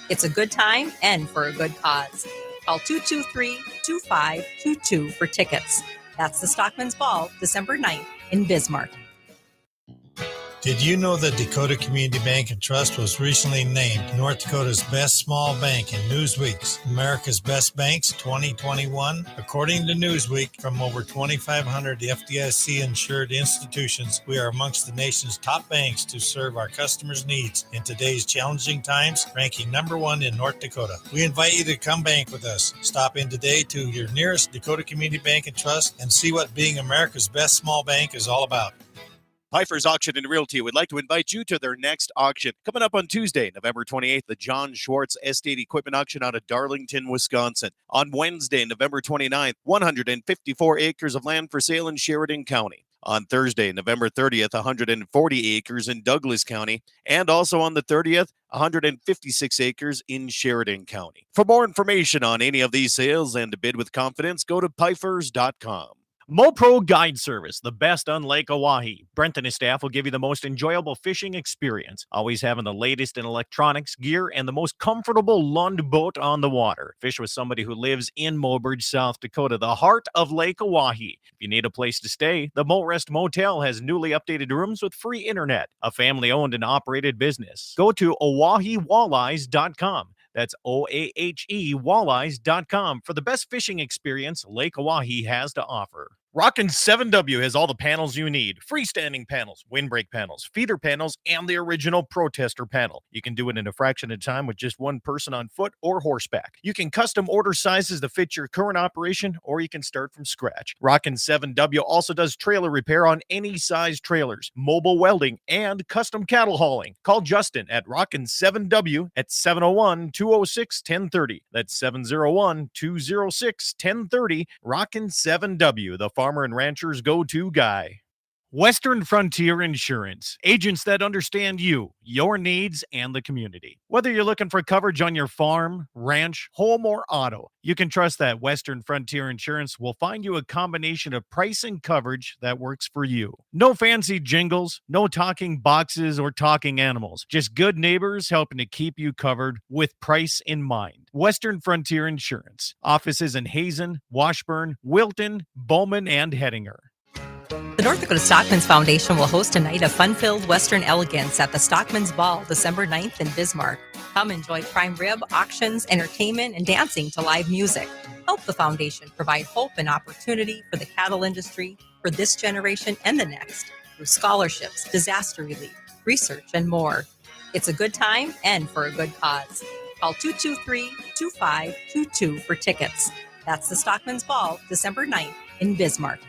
It's a good time and for a good cause. Call 223-2522 for tickets. That's the Stockman's Ball, December 9th in Bismarck. Did you know that Dakota Community Bank and Trust was recently named North Dakota's best small bank in Newsweek's America's Best Banks 2021? According to Newsweek, from over 2,500 FDIC-insured institutions, we are amongst the nation's top banks to serve our customers' needs in today's challenging times, ranking number 1 in North Dakota. We invite you to come bank with us. Stop in today to your nearest Dakota Community Bank and Trust and see what being America's best small bank is all about. Pfeiffer's Auction and Realty would like to invite you to their next auction. Coming up on Tuesday, November 28th, the John Schwartz Estate Equipment Auction out of Darlington, Wisconsin. On Wednesday, November 29th, 154 acres of land for sale in Sheridan County. On Thursday, November 30th, 140 acres in Douglas County. And also on the 30th, 156 acres in Sheridan County. For more information on any of these sales and to bid with confidence, go to Pfeifers.com. MoPro Guide Service, the best on Lake Oahe. Brent and his staff will give you the most enjoyable fishing experience, always having the latest in electronics, gear, and the most comfortable Lund boat on the water. Fish with somebody who lives in Mobridge, South Dakota, the heart of Lake Oahe. If you need a place to stay, the Mo Rest Motel has newly updated rooms with free internet, a family-owned and operated business. Go to OaheWalleyes.com. That's OAHE Walleyes.com for the best fishing experience Lake Oahe has to offer. Rockin' 7W has all the panels you need. Freestanding panels, windbreak panels, feeder panels, and the original protester panel. You can do it in a fraction of time with just one person on foot or horseback. You can custom order sizes to fit your current operation, or you can start from scratch. Rockin' 7W also does trailer repair on any size trailers, mobile welding, and custom cattle hauling. Call Justin at Rockin' 7W at 701-206-1030. That's 701-206-1030. Rockin' 7W, the farmer and rancher's go-to guy. Western Frontier Insurance, agents that understand you, your needs, and the community. Whether you're looking for coverage on your farm, ranch, home, or auto, you can trust that Western Frontier Insurance will find you a combination of price and coverage that works for you. No fancy jingles, no talking boxes or talking animals, just good neighbors helping to keep you covered with price in mind. Western Frontier Insurance. Offices in Hazen, Washburn, Wilton, Bowman, and Hettinger. The North Dakota Stockmen's Foundation will host a night of fun-filled Western elegance at the Stockmen's Ball, December 9th in Bismarck. Come enjoy prime rib, auctions, entertainment, and dancing to live music. Help the foundation provide hope and opportunity for the cattle industry for this generation and the next through scholarships, disaster relief, research, and more. It's a good time and for a good cause. Call 223-2522 for tickets. That's the Stockmen's Ball, December 9th in Bismarck.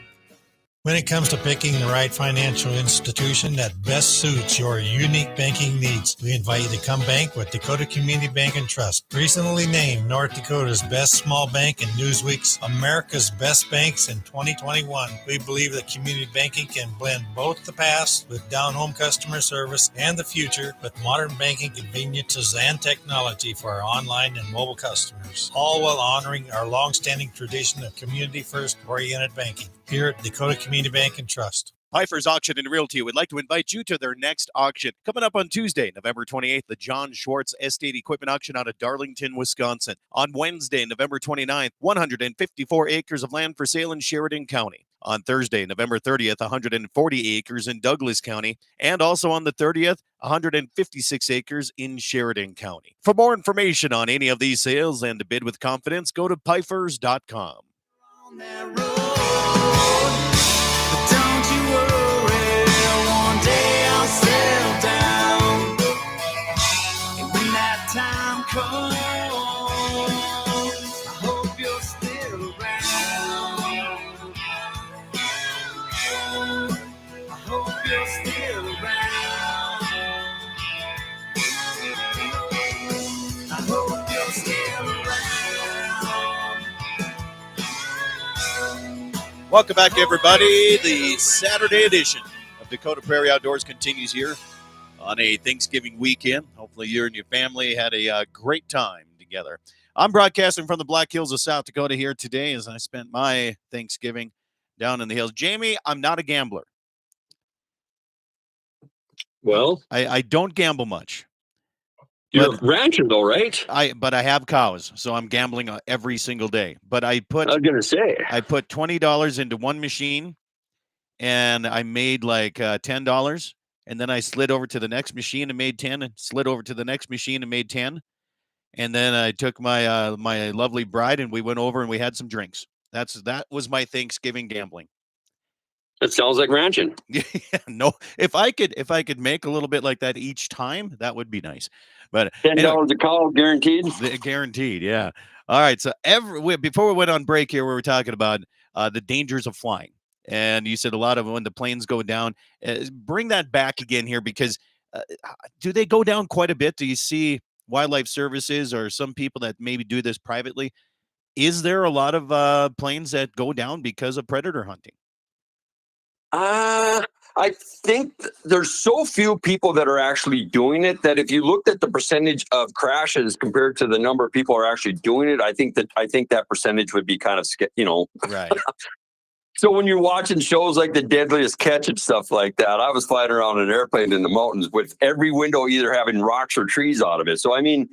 When it comes to picking the right financial institution that best suits your unique banking needs, we invite you to come bank with Dakota Community Bank and Trust. Recently named North Dakota's best small bank and Newsweek's America's Best Banks in 2021, we believe that community banking can blend both the past with down-home customer service and the future with modern banking conveniences and technology for our online and mobile customers, all while honoring our long-standing tradition of community-first oriented banking. Here at Dakota Community Bank and Trust. Pfeiffer's Auction and Realty would like to invite you to their next auction. Coming up on Tuesday, November 28th, the John Schwartz Estate Equipment Auction out of Darlington, Wisconsin. On Wednesday, November 29th, 154 acres of land for sale in Sheridan County. On Thursday, November 30th, 140 acres in Douglas County. And also on the 30th, 156 acres in Sheridan County. For more information on any of these sales and to bid with confidence, go to Pfeifers.com. On that road, but don't you worry, one day I'll settle down. And when that time comes, I hope you're still around. I hope you're still around. I hope you're still around. Welcome back, everybody. The Saturday edition of Dakota Prairie Outdoors continues here on a Thanksgiving weekend. Hopefully you and your family had a great time together. I'm broadcasting from the Black Hills of South Dakota here today as I spent my Thanksgiving down in the hills. Jamie, I'm not a gambler. Well, I don't gamble much. you're ranching though, right? But I have cows, so I'm gambling every single day. But I I was gonna say. put $20 into one machine, and I made like $10. And then I slid over to the next machine and made 10, and slid over to the next machine and made 10. And then I took my my lovely bride, and we went over and we had some drinks. That was my Thanksgiving gambling. That sounds like ranching. Yeah, no, if I could make a little bit like that each time, that would be nice. But $10 a call, guaranteed. Guaranteed, yeah. All right, so before we went on break here, we were talking about the dangers of flying, and you said a lot of when the planes go down. Bring that back again here, because do they go down quite a bit? Do you see wildlife services or some people that maybe do this privately? Is there a lot of planes that go down because of predator hunting? I think there's so few people that are actually doing it that if you looked at the percentage of crashes compared to the number of people who are actually doing it, I think that percentage would be kind of, Right. So when you're watching shows like The Deadliest Catch and stuff like that, I was flying around an airplane in the mountains with every window either having rocks or trees out of it. So, I mean,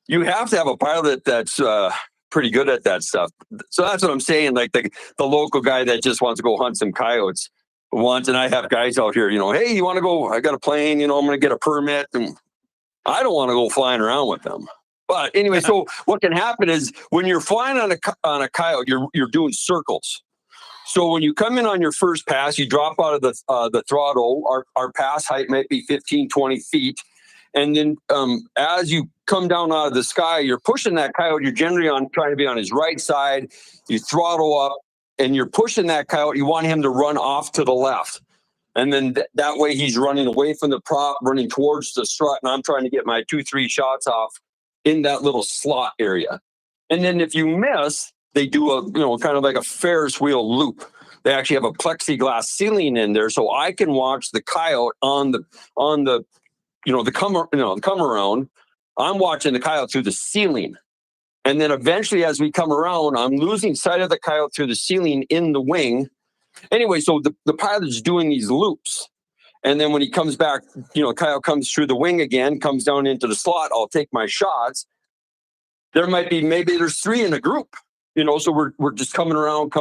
you have to have a pilot that's pretty good at that stuff. So that's what I'm saying. Like the local guy that just wants to go hunt some coyotes wants, and I have guys out here, hey, you want to go? I got a plane, I'm going to get a permit, and I don't want to go flying around with them. But anyway, so what can happen is when you're flying on a coyote, you're doing circles. So when you come in on your first pass, you drop out of the throttle. Our pass height might be 15, 20 feet. And then as you come down out of the sky, you're pushing that coyote. You're generally trying to be on his right side. You throttle up and you're pushing that coyote. You want him to run off to the left. And then that way he's running away from the prop, running towards the strut. And I'm trying to get my 2-3 shots off in that little slot area. And then if you miss, they do a, kind of like a Ferris wheel loop. They actually have a plexiglass ceiling in there, so I can watch the coyote on the come around. I'm watching the coyote through the ceiling. And then eventually as we come around, I'm losing sight of the coyote through the ceiling in the wing. Anyway, so the pilot's doing these loops. And then when he comes back, coyote comes through the wing again, comes down into the slot. I'll take my shots. There might be, maybe there's 3 in a group, so we're just coming around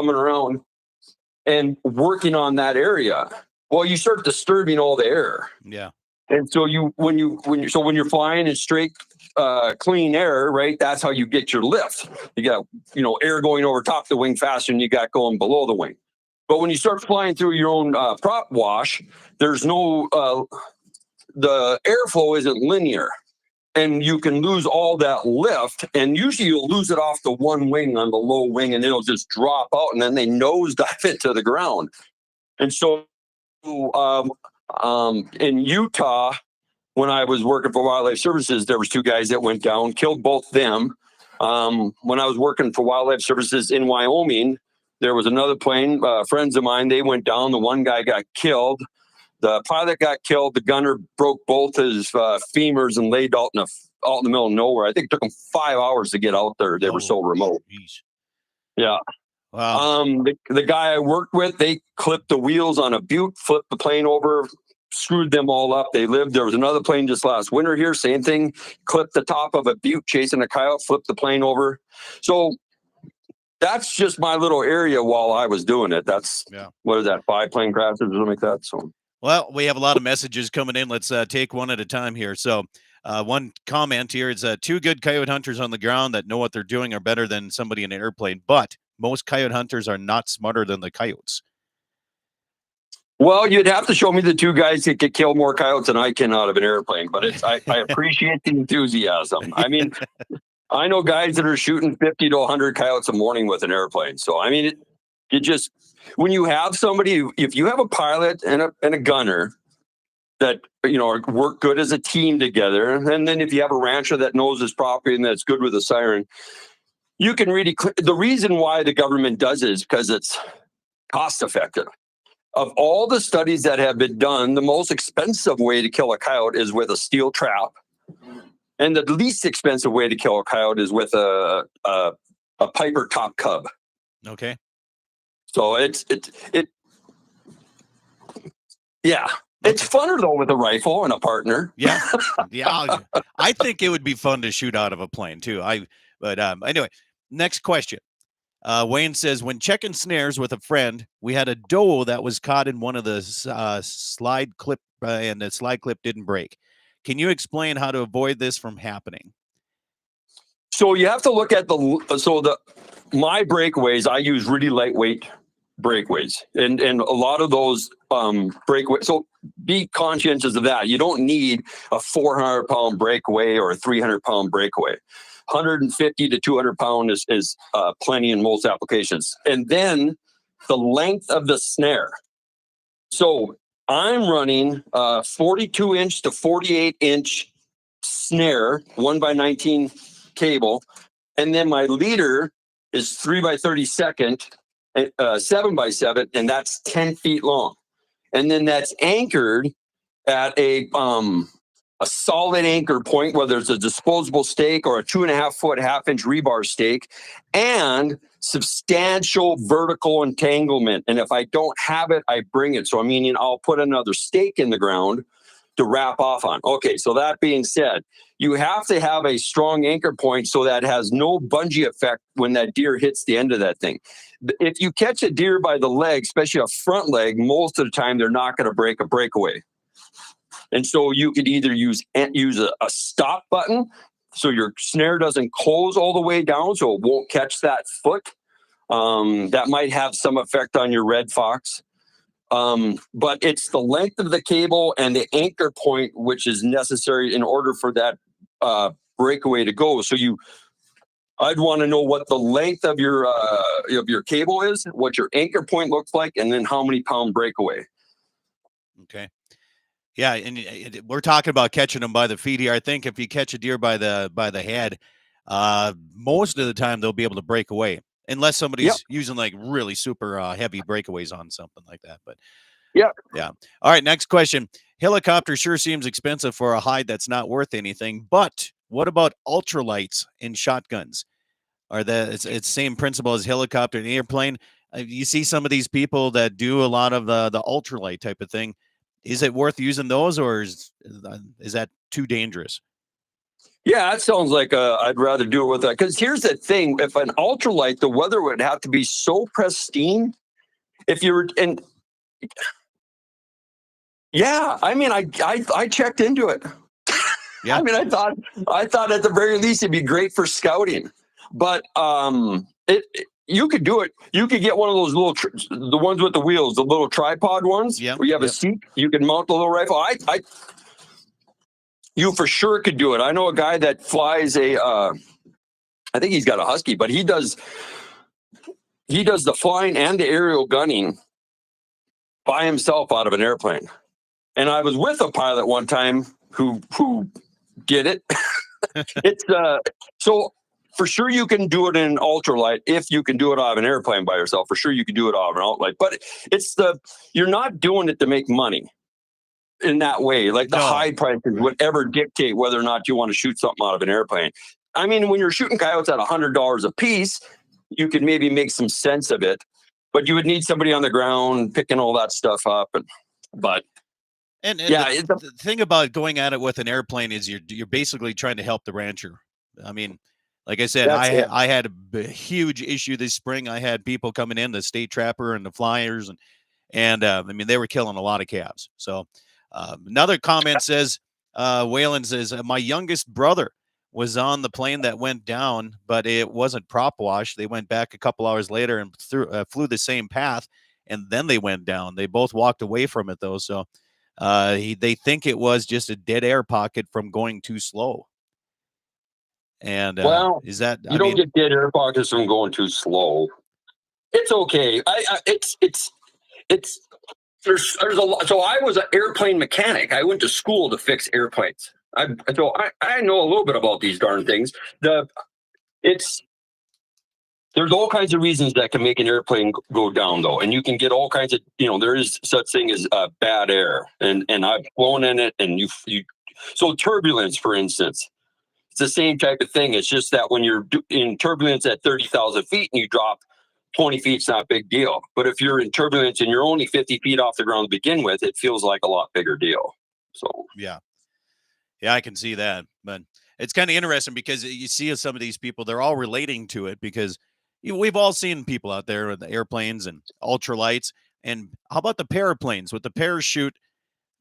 and working on that area. Well, you start disturbing all the air. Yeah. And so when you're flying in straight, clean air, right? That's how you get your lift. You got, air going over top of the wing faster than you got going below the wing. But when you start flying through your own prop wash, there's no, the airflow isn't linear. And you can lose all that lift. And usually you'll lose it off the one wing on the low wing and it'll just drop out and then they nosedive it to the ground. And so in Utah, when I was working for Wildlife Services, there was 2 guys that went down, killed both them. When I was working for Wildlife Services in Wyoming, there was another plane, friends of mine, they went down. The one guy got killed. The pilot got killed. The gunner broke both his femurs and laid out in the middle of nowhere. I think it took them 5 hours to get out there. They were so remote. Geez. Yeah. Wow. The guy I worked with, they clipped the wheels on a Butte, flipped the plane over, screwed them all up. They lived. There was another plane just last winter here, same thing, clipped the top of a Butte chasing a coyote, flipped the plane over. So that's just my little area while I was doing it. That's, what is that, 5 plane crashes or something like that? So. Well, we have a lot of messages coming in. Let's take one at a time here. So one comment here is 2 good coyote hunters on the ground that know what they're doing are better than somebody in an airplane, but most coyote hunters are not smarter than the coyotes. Well, you'd have to show me the 2 guys that could kill more coyotes than I can out of an airplane, but I appreciate the enthusiasm. I mean, I know guys that are shooting 50 to 100 coyotes a morning with an airplane. So, I mean, you just, when you have somebody, if you have a pilot and a gunner that, work good as a team together, and then if you have a rancher that knows his property and that's good with a siren, you can really, the reason why the government does it is because it's cost effective. Of all the studies that have been done, the most expensive way to kill a coyote is with a steel trap. And the least expensive way to kill a coyote is with a Piper top cub. Okay. So it's funner though with a rifle and a partner. Yeah. Yeah. I think it would be fun to shoot out of a plane too. Anyway, next question. Wayne says, when checking snares with a friend, we had a doe that was caught in one of the slide clip and the slide clip didn't break. Can you explain how to avoid this from happening? So you have to look at my breakaways. I use really lightweight breakaways and a lot of those breakaways. So be conscientious of that. You don't need a 400-pound breakaway or a 300-pound breakaway. 150 to 200 pound is plenty in most applications. And then the length of the snare. So I'm running 42-inch to 48-inch snare, 1x19 cable. And then my leader is 3x32, 7x7, and that's 10 feet long. And then that's anchored at a solid anchor point, whether it's a disposable stake or a 2.5-foot 1/2-inch rebar stake, and substantial vertical entanglement. And if I don't have it, I bring it. So, I'll put another stake in the ground to wrap off on. Okay, so that being said, you have to have a strong anchor point so that has no bungee effect when that deer hits the end of that thing. If you catch a deer by the leg, especially a front leg, most of the time they're not going to break a breakaway. And so you could either use a stop button so your snare doesn't close all the way down so it won't catch that foot. That might have some effect on your red fox. But it's the length of the cable and the anchor point which is necessary in order for that breakaway to go. So I'd want to know what the length of your cable is, what your anchor point looks like, and then how many pound breakaway. Okay. Yeah, and we're talking about catching them by the feet here. I think if you catch a deer by the head, most of the time they'll be able to break away, unless somebody's using like really super heavy breakaways on something like that. But yeah. All right, next question. Helicopter sure seems expensive for a hide that's not worth anything. But what about ultralights and shotguns? It's same principle as helicopter and airplane? You see some of these people that do a lot of the ultralight type of thing. Is it worth using those, or is that too dangerous? Yeah, that sounds like I'd rather do it with that. Because here's the thing: if an ultralight, the weather would have to be so pristine. If you're and yeah, I checked into it. Yeah, I thought at the very least it'd be great for scouting, but you could do it. You could get one of those the ones with the wheels, the little tripod ones, where you have a seat. You can mount the little rifle. You for sure could do it. I know a guy that flies I think he's got a Husky, but he does the flying and the aerial gunning by himself out of an airplane. And I was with a pilot one time who did it. It's so for sure you can do it in an ultralight if you can do it out of an airplane by yourself. For sure you can do it out of an ultralight, but you're not doing it to make money in that way. Like the high prices would ever dictate whether or not you want to shoot something out of an airplane. When you're shooting coyotes at $100 a piece, you could maybe make some sense of it, but you would need somebody on the ground picking all that stuff up. And the thing about going at it with an airplane is you're basically trying to help the rancher. Like I said, I had a huge issue this spring. I had people coming in, the state trapper and the flyers, and they were killing a lot of calves. So another comment says, Whalen says, my youngest brother was on the plane that went down, but it wasn't prop wash. They went back a couple hours later and flew the same path, and then they went down. They both walked away from it, though. So they think it was just a dead air pocket from going too slow. And is that you don't get dead air pockets from going too slow? It's okay. There's a lot. So I was an airplane mechanic. I went to school to fix airplanes. I know a little bit about these darn things. There's all kinds of reasons that can make an airplane go down, though, and you can get all kinds of, there is such thing as bad air, and I've flown in it, and so turbulence, for instance, it's the same type of thing. It's just that when you're in turbulence at 30,000 feet and you drop 20 feet, it's not a big deal. But if you're in turbulence and you're only 50 feet off the ground to begin with, it feels like a lot bigger deal. So yeah, I can see that, but it's kind of interesting because you see some of these people, they're all relating to it because we've all seen people out there with the airplanes and ultralights. And how about the paraplanes with the parachute?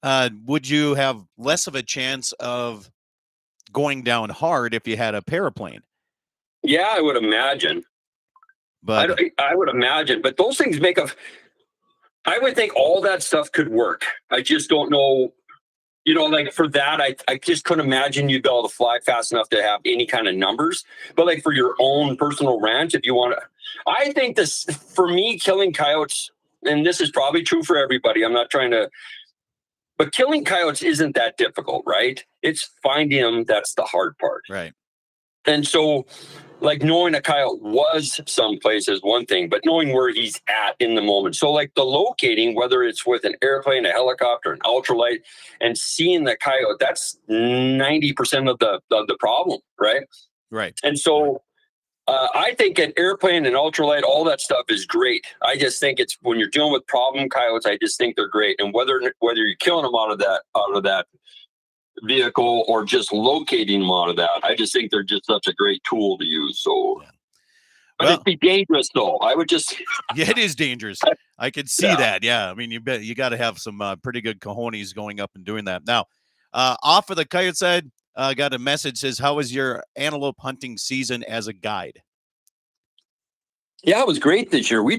Would you have less of a chance of going down hard if you had a paraplane? Yeah, I would imagine. But I would imagine. But those things I would think all that stuff could work. I just don't know. Like for that, I just couldn't imagine you'd be able to fly fast enough to have any kind of numbers. But like for your own personal ranch, if you want to, I think this, for me, killing coyotes, and this is probably true for everybody. I'm not trying to, but killing coyotes isn't that difficult, right? It's finding them that's the hard part. Right. And so, like, knowing a coyote was someplace is one thing, but knowing where he's at in the moment. So like the locating, whether it's with an airplane, a helicopter, an ultralight, and seeing the coyote, that's 90% of the problem, right? Right. And so I think an airplane and ultralight, all that stuff is great. I just think it's when you're dealing with problem coyotes, I just think they're great. And whether you're killing them out of that vehicle or just locating them out of that, I just think they're just such a great tool to use. So, but it'd be dangerous though. I would just. Yeah, it is dangerous. I could see that. Yeah, I mean, you got to have some pretty good cojones going up and doing that. Now, off of the coyote side, got a message says, "How was your antelope hunting season as a guide?" Yeah, it was great this year. We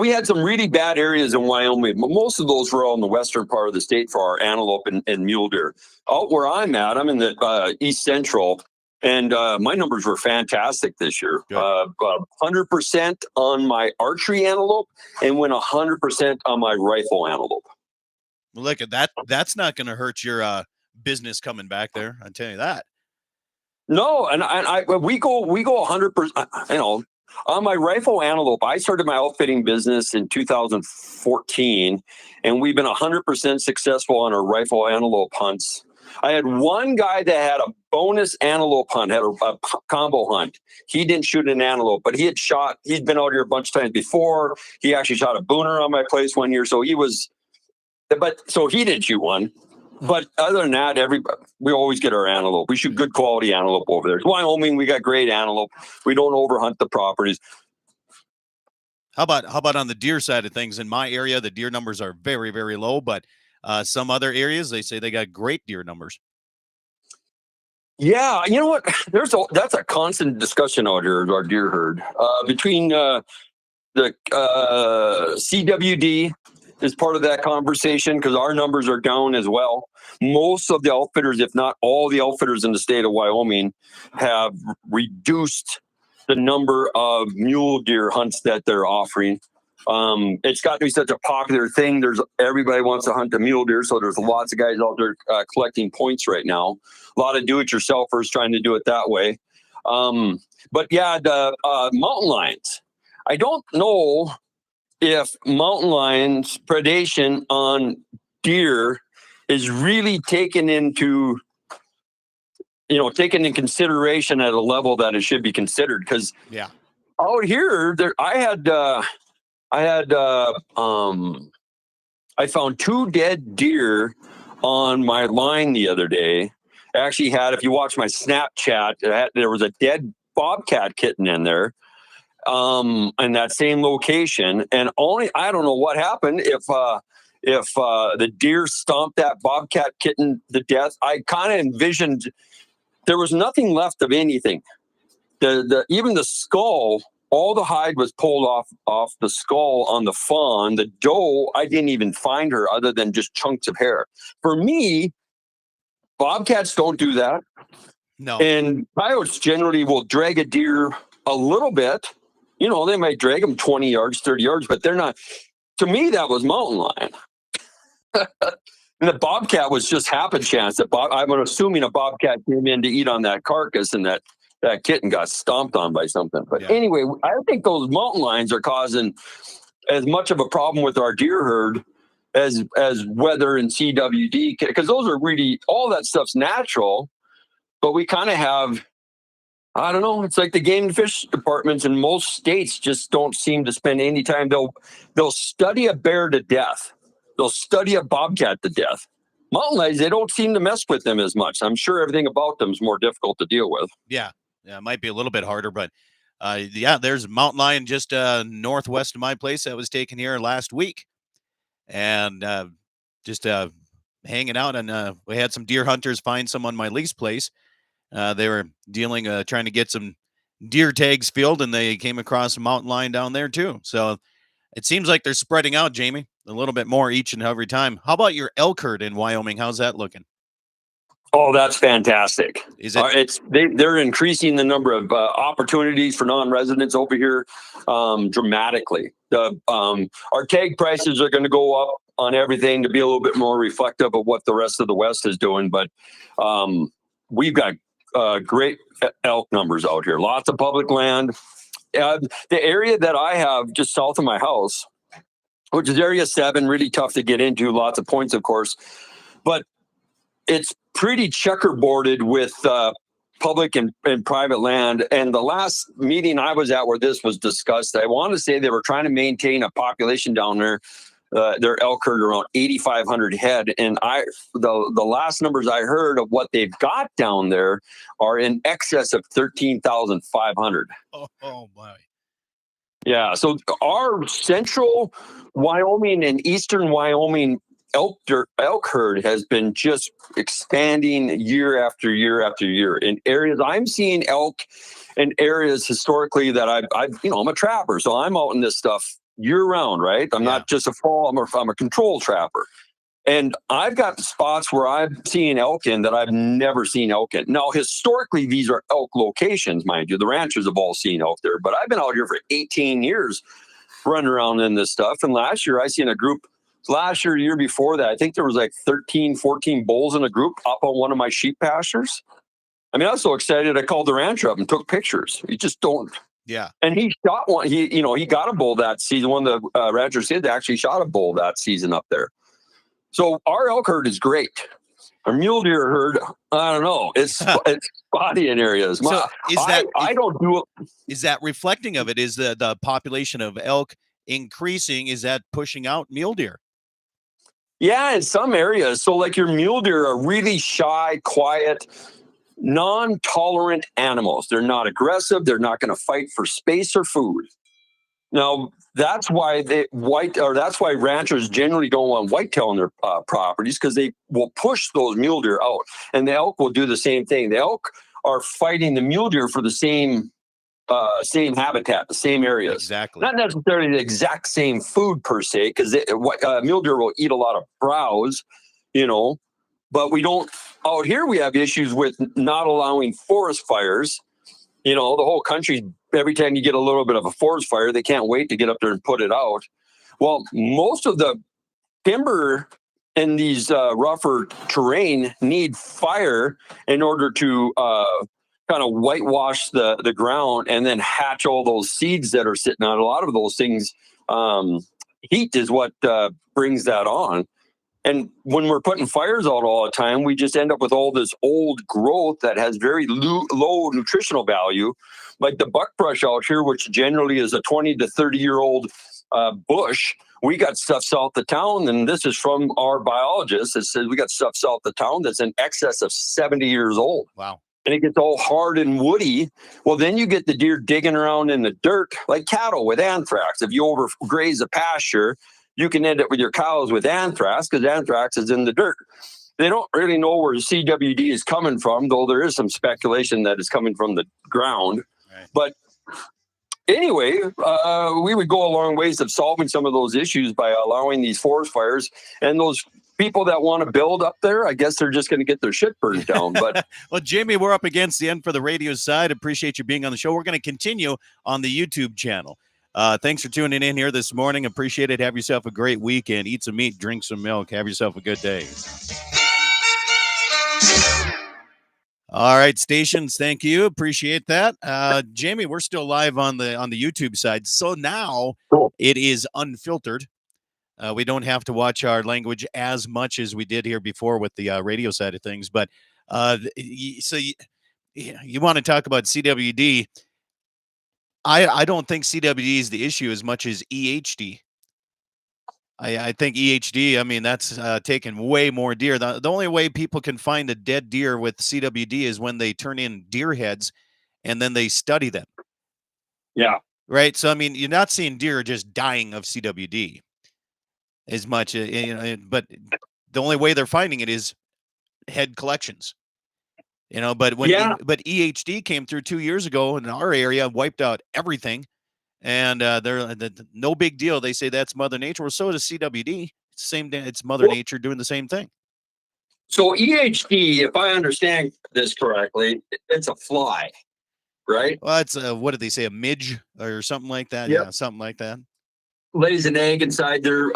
had some really bad areas in Wyoming. Most of those were all in the western part of the state for our antelope and mule deer. Out where I'm at, I'm in the east central, and my numbers were fantastic this year. 100% on my archery antelope, and went 100% on my rifle antelope. Well, look at that. That's not going to hurt your business coming back there. I tell you that. No, and we go 100%. You know. On my rifle antelope, I started my outfitting business in 2014, and we've been 100% successful on our rifle antelope hunts. I had one guy that had a bonus antelope hunt, had a combo hunt. He didn't shoot an antelope, but he'd been out here a bunch of times before. He actually shot a booner on my place one year, so he didn't shoot one. But other than that, we always get our antelope. We shoot good quality antelope over there. It's Wyoming, we got great antelope. We don't overhunt the properties. How about on the deer side of things? In my area, the deer numbers are very, very low, but some other areas, they say they got great deer numbers. Yeah, you know what? That's a constant discussion out here, our deer herd. Between the CWD is part of that conversation because our numbers are down as well. Most of the outfitters, if not all the outfitters in the state of Wyoming, have reduced the number of mule deer hunts that they're offering. It's got to be such a popular thing. Everybody wants to hunt the mule deer, so there's lots of guys out there collecting points right now. A lot of do-it-yourselfers trying to do it that way. But yeah, the mountain lions. I don't know if mountain lions predation on deer is really taken into consideration at a level that it should be considered. Because out here, I found 2 dead deer on my line the other day. I actually if you watch my Snapchat, there was a dead bobcat kitten in there. In that same location, and I don't know what happened if the deer stomped that bobcat kitten to death. I kind of envisioned there was nothing left of anything. Even the skull, all the hide was pulled off the skull on the fawn. The doe, I didn't even find her other than just chunks of hair. For me, bobcats don't do that. No, and coyotes generally will drag a deer a little bit. You know, they might drag them 20 yards, 30 yards, but they're not. To me, that was mountain lion. And the bobcat was just happen chance. I'm assuming a bobcat came in to eat on that carcass, and that kitten got stomped on by something. But anyway, I think those mountain lions are causing as much of a problem with our deer herd as weather and CWD, because those are really, all that stuff's natural, but we kind of have, I don't know. It's like the game and fish departments in most states just don't seem to spend any time. They'll study a bear to death. They'll study a bobcat to death. Mountain lions, they don't seem to mess with them as much. I'm sure everything about them is more difficult to deal with. Yeah, it might be a little bit harder, but there's a mountain lion just northwest of my place that was taken here last week, and just hanging out. And we had some deer hunters find some on my lease place. They were trying to get some deer tags filled, and they came across a mountain lion down there too. So it seems like they're spreading out, Jamie, a little bit more each and every time. How about your elk herd in Wyoming? How's that looking? Oh, that's fantastic. Is it? They're increasing the number of opportunities for non-residents over here dramatically. Our tag prices are going to go up on everything to be a little bit more reflective of what the rest of the West is doing. But we've got great elk numbers out here. Lots of public land. The area that I have just south of my house, which is Area 7, really tough to get into. Lots of points, of course. But it's pretty checkerboarded with public and private land. And the last meeting I was at where this was discussed, I want to say they were trying to maintain a population down there. Their elk herd around 8,500 head, and the last numbers I heard of what they've got down there are in excess of 13,500. Oh my! Yeah, so our central Wyoming and eastern Wyoming elk herd has been just expanding year after year after year in areas. I'm seeing elk in areas historically that I'm a trapper, so I'm out in this stuff year round, right? I'm not just a fall, I'm a control trapper. And I've got spots where I'm seeing elk in that I've never seen elk in. Now, historically, these are elk locations, mind you. The ranchers have all seen elk there, but I've been out here for 18 years running around in this stuff. And last year, I seen a group, year before that, I think there was like 13, 14 bulls in a group up on one of my sheep pastures. I mean, I was so excited, I called the rancher up and took pictures. You just don't. Yeah. And he shot one. He got a bull that season. One of the ranchers did actually shot a bull that season up there. So our elk herd is great. Our mule deer herd, I don't know. It's spotty in areas. So Is that reflecting of it? Is the population of elk increasing? Is that pushing out mule deer? Yeah, in some areas. So like your mule deer are really shy, quiet, non-tolerant animals. They're not aggressive. They're not going to fight for space or food. Now, that's why that's why ranchers generally don't want whitetail on their properties, because they will push those mule deer out, and the elk will do the same thing. The elk are fighting the mule deer for the same habitat, the same areas. Exactly. Not necessarily the exact same food per se, because mule deer will eat a lot of browse, but we don't. Out here, we have issues with not allowing forest fires. The whole country, every time you get a little bit of a forest fire, they can't wait to get up there and put it out. Well, most of the timber in these rougher terrain need fire in order to kind of whitewash the ground and then hatch all those seeds that are sitting on. A lot of those things, heat is what brings that on. And when we're putting fires out all the time, we just end up with all this old growth that has very low nutritional value, like the buckbrush out here, which generally is a 20 to 30-year-old bush. We got stuff south of town, and this is from our biologist. It says we got stuff south of town that's in excess of 70 years old. Wow. And it gets all hard and woody. Well, then you get the deer digging around in the dirt like cattle with anthrax. If you overgraze a pasture, you can end up with your cows with anthrax, because anthrax is in the dirt. They don't really know where CWD is coming from, though there is some speculation that it's coming from the ground. Right. But anyway, we would go a long ways of solving some of those issues by allowing these forest fires. And those people that want to build up there, I guess they're just going to get their shit burned down. But well, Jamie, we're up against the end for the radio side. Appreciate you being on the show. We're going to continue on the YouTube channel. Thanks for tuning in here this morning. Appreciate it. Have yourself a great weekend. Eat some meat, drink some milk. Have yourself a good day. All right, stations. Thank you. Appreciate that. Jamie, we're still live on the YouTube side. So now It is unfiltered. We don't have to watch our language as much as we did here before with the radio side of things. But so you want to talk about CWD. I don't think CWD is the issue as much as EHD. I think EHD, I mean, that's taken way more deer. The only way people can find a dead deer with CWD is when they turn in deer heads and then they study them. Yeah. Right. So, I mean, you're not seeing deer just dying of CWD as much, but the only way they're finding it is head collections. But but EHD came through 2 years ago in our area, wiped out everything, and they're no big deal. They say that's Mother Nature. Well, so does CWD. It's the same. It's Mother Nature doing the same thing. So EHD, if I understand this correctly, it's a fly, right? Well, it's what did they say, a midge or something like that? Yep. Yeah, something like that. Lays an egg inside there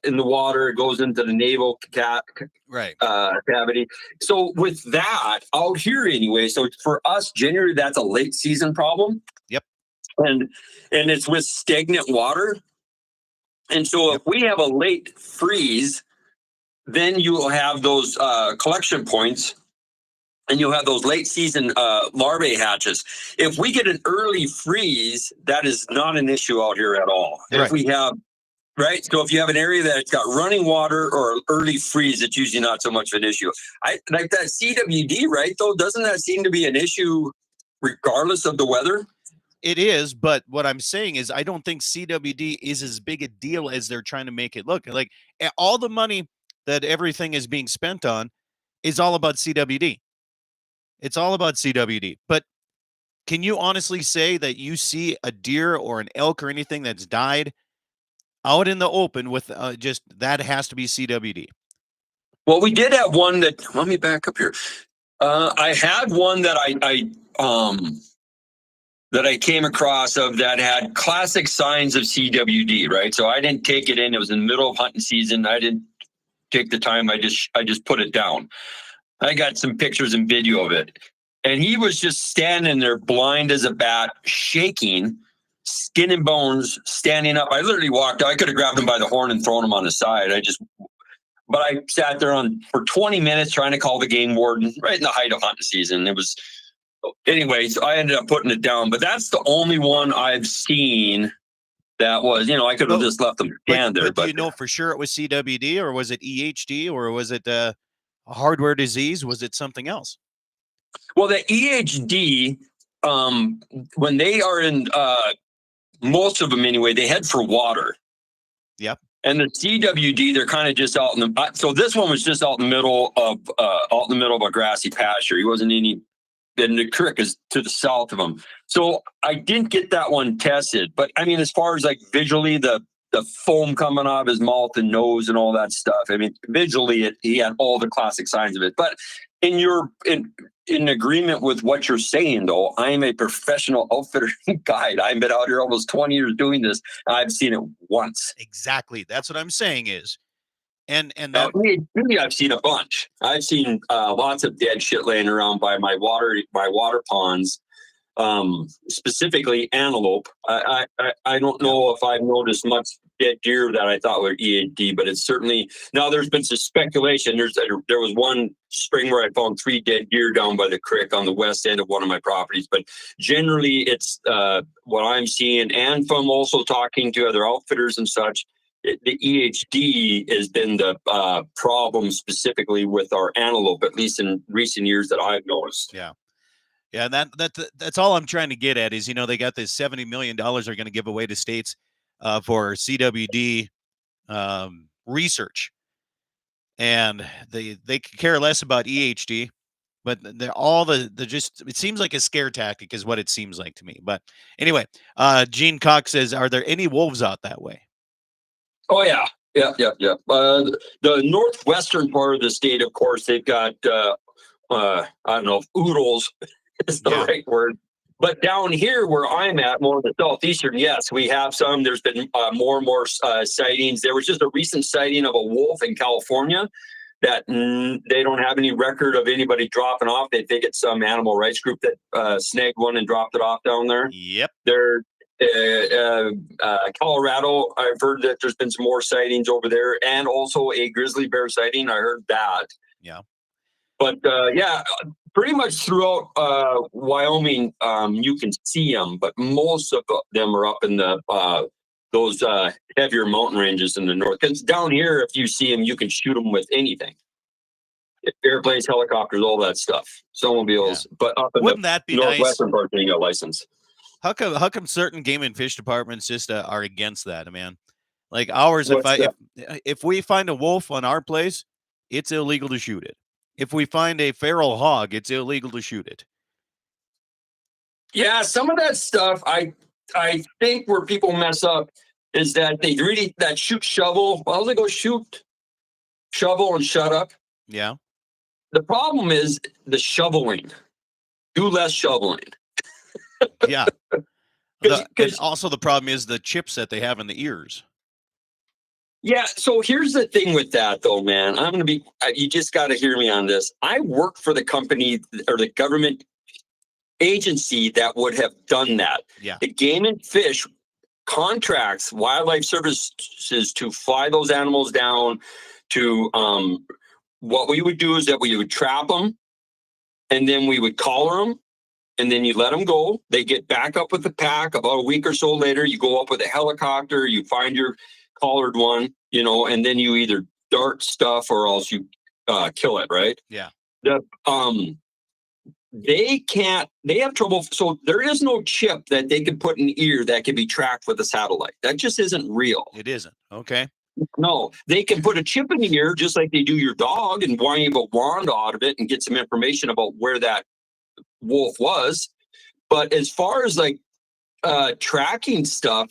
in the water. It goes into the navel cavity. So with that out here anyway, so for us, generally that's a late season problem. Yep. And it's with stagnant water. And so if we have a late freeze, then you will have those collection points and you'll have those late season larvae hatches. If we get an early freeze, that is not an issue out here at all. Right. If we have, right, so if you have an area that's got running water or early freeze, it's usually not so much of an issue. I like that CWD, right? Though, doesn't that seem to be an issue regardless of the weather? It is, but what I'm saying is I don't think CWD is as big a deal as they're trying to make it look. Like all the money that everything is being spent on is all about CWD. It's all about CWD. But can you honestly say that you see a deer or an elk or anything that's died out in the open with just that has to be CWD? Well, we did have one that, let me back up here. I had one that I came across of that had classic signs of CWD, right? So I didn't take it in. It was in the middle of hunting season. I didn't take the time. I just put it down. I got some pictures and video of it. And he was just standing there blind as a bat, shaking, skin and bones, standing up. I literally walked. I could have grabbed him by the horn and thrown him on the side. But I sat there for 20 minutes trying to call the game warden right in the height of hunting season. It was, anyway, so I ended up putting it down. But that's the only one I've seen that was, I could have just left them stand there. But do you know for sure it was CWD, or was it EHD, or was it a hardware disease? Was it something else? Well, the EHD, when they are in, most of them anyway, they head for water. Yep. And the CWD, they're kind of just out in the. So this one was just out in the middle of a grassy pasture. He wasn't any. And the creek is to the south of him. So I didn't get that one tested. But I mean, as far as like visually, the foam coming out of his mouth and nose and all that stuff. I mean, visually, he had all the classic signs of it. But in agreement with what you're saying, though, I am a professional outfitter guide. I've been out here almost 20 years doing this. I've seen it once. Exactly. That's what I'm saying is. And that, maybe I've seen a bunch. I've seen lots of dead shit laying around by my water ponds, specifically antelope. I don't know if I've noticed much dead deer that I thought were EAD, but it's certainly, now there's been some speculation. There was one spring where I found 3 dead deer down by the creek on the west end of one of my properties, but generally it's what I'm seeing, and from also talking to other outfitters and such, the EHD has been the problem specifically with our antelope, at least in recent years that I've noticed. Yeah. Yeah, and that's all I'm trying to get at is, they got this $70 million they're going to give away to states for CWD research, and they care less about EHD, but they're all the just, it seems like a scare tactic is what it seems like to me. But anyway, Gene Cox says, are there any wolves out that way? Oh yeah. The northwestern part of the state, of course, they've got I don't know if oodles is the right word. But down here where I'm at, more of the southeastern, yes, we have some. There's been more and more sightings. There was just a recent sighting of a wolf in California that they don't have any record of anybody dropping off. They think it's some animal rights group that snagged one and dropped it off down there. Yep. They're Colorado, I've heard that there's been some more sightings over there, and also a grizzly bear sighting. I heard that. Yeah. But pretty much throughout Wyoming, you can see them, but most of them are up in those heavier mountain ranges in the north. Because down here, if you see them, you can shoot them with anything. Airplanes, helicopters, all that stuff, snowmobiles. Yeah. But up in the northwestern part, you got a license. How come certain game and fish departments just are against that, man? Like ours, if we find a wolf on our place, it's illegal to shoot it. If we find a feral hog, it's illegal to shoot it. Yeah, some of that stuff, I think where people mess up is that they really that shoot shovel. Well, they go shoot shovel and shut up. Yeah. The problem is the shoveling. Do less shoveling. Yeah. And also the problem is the chips that they have in the ears. Yeah. So here's the thing with that, though, man. You just got to hear me on this. I work for the company or the government agency that would have done that. Yeah. The Game and Fish contracts wildlife services to fly those animals down to what we would do is that we would trap them. and then we would collar them, and then you let them go. They get back up with the pack. About a week or so later, you go up with a helicopter, you find your collared one, and then you either dart stuff or else you kill it, right? Yeah. They have trouble. So there is no chip that they can put in ear that can be tracked with a satellite. That just isn't real. It isn't. Okay. No, they can put a chip in the ear just like they do your dog and wave a wand out of it and get some information about where that wolf was. But as far as like tracking stuff,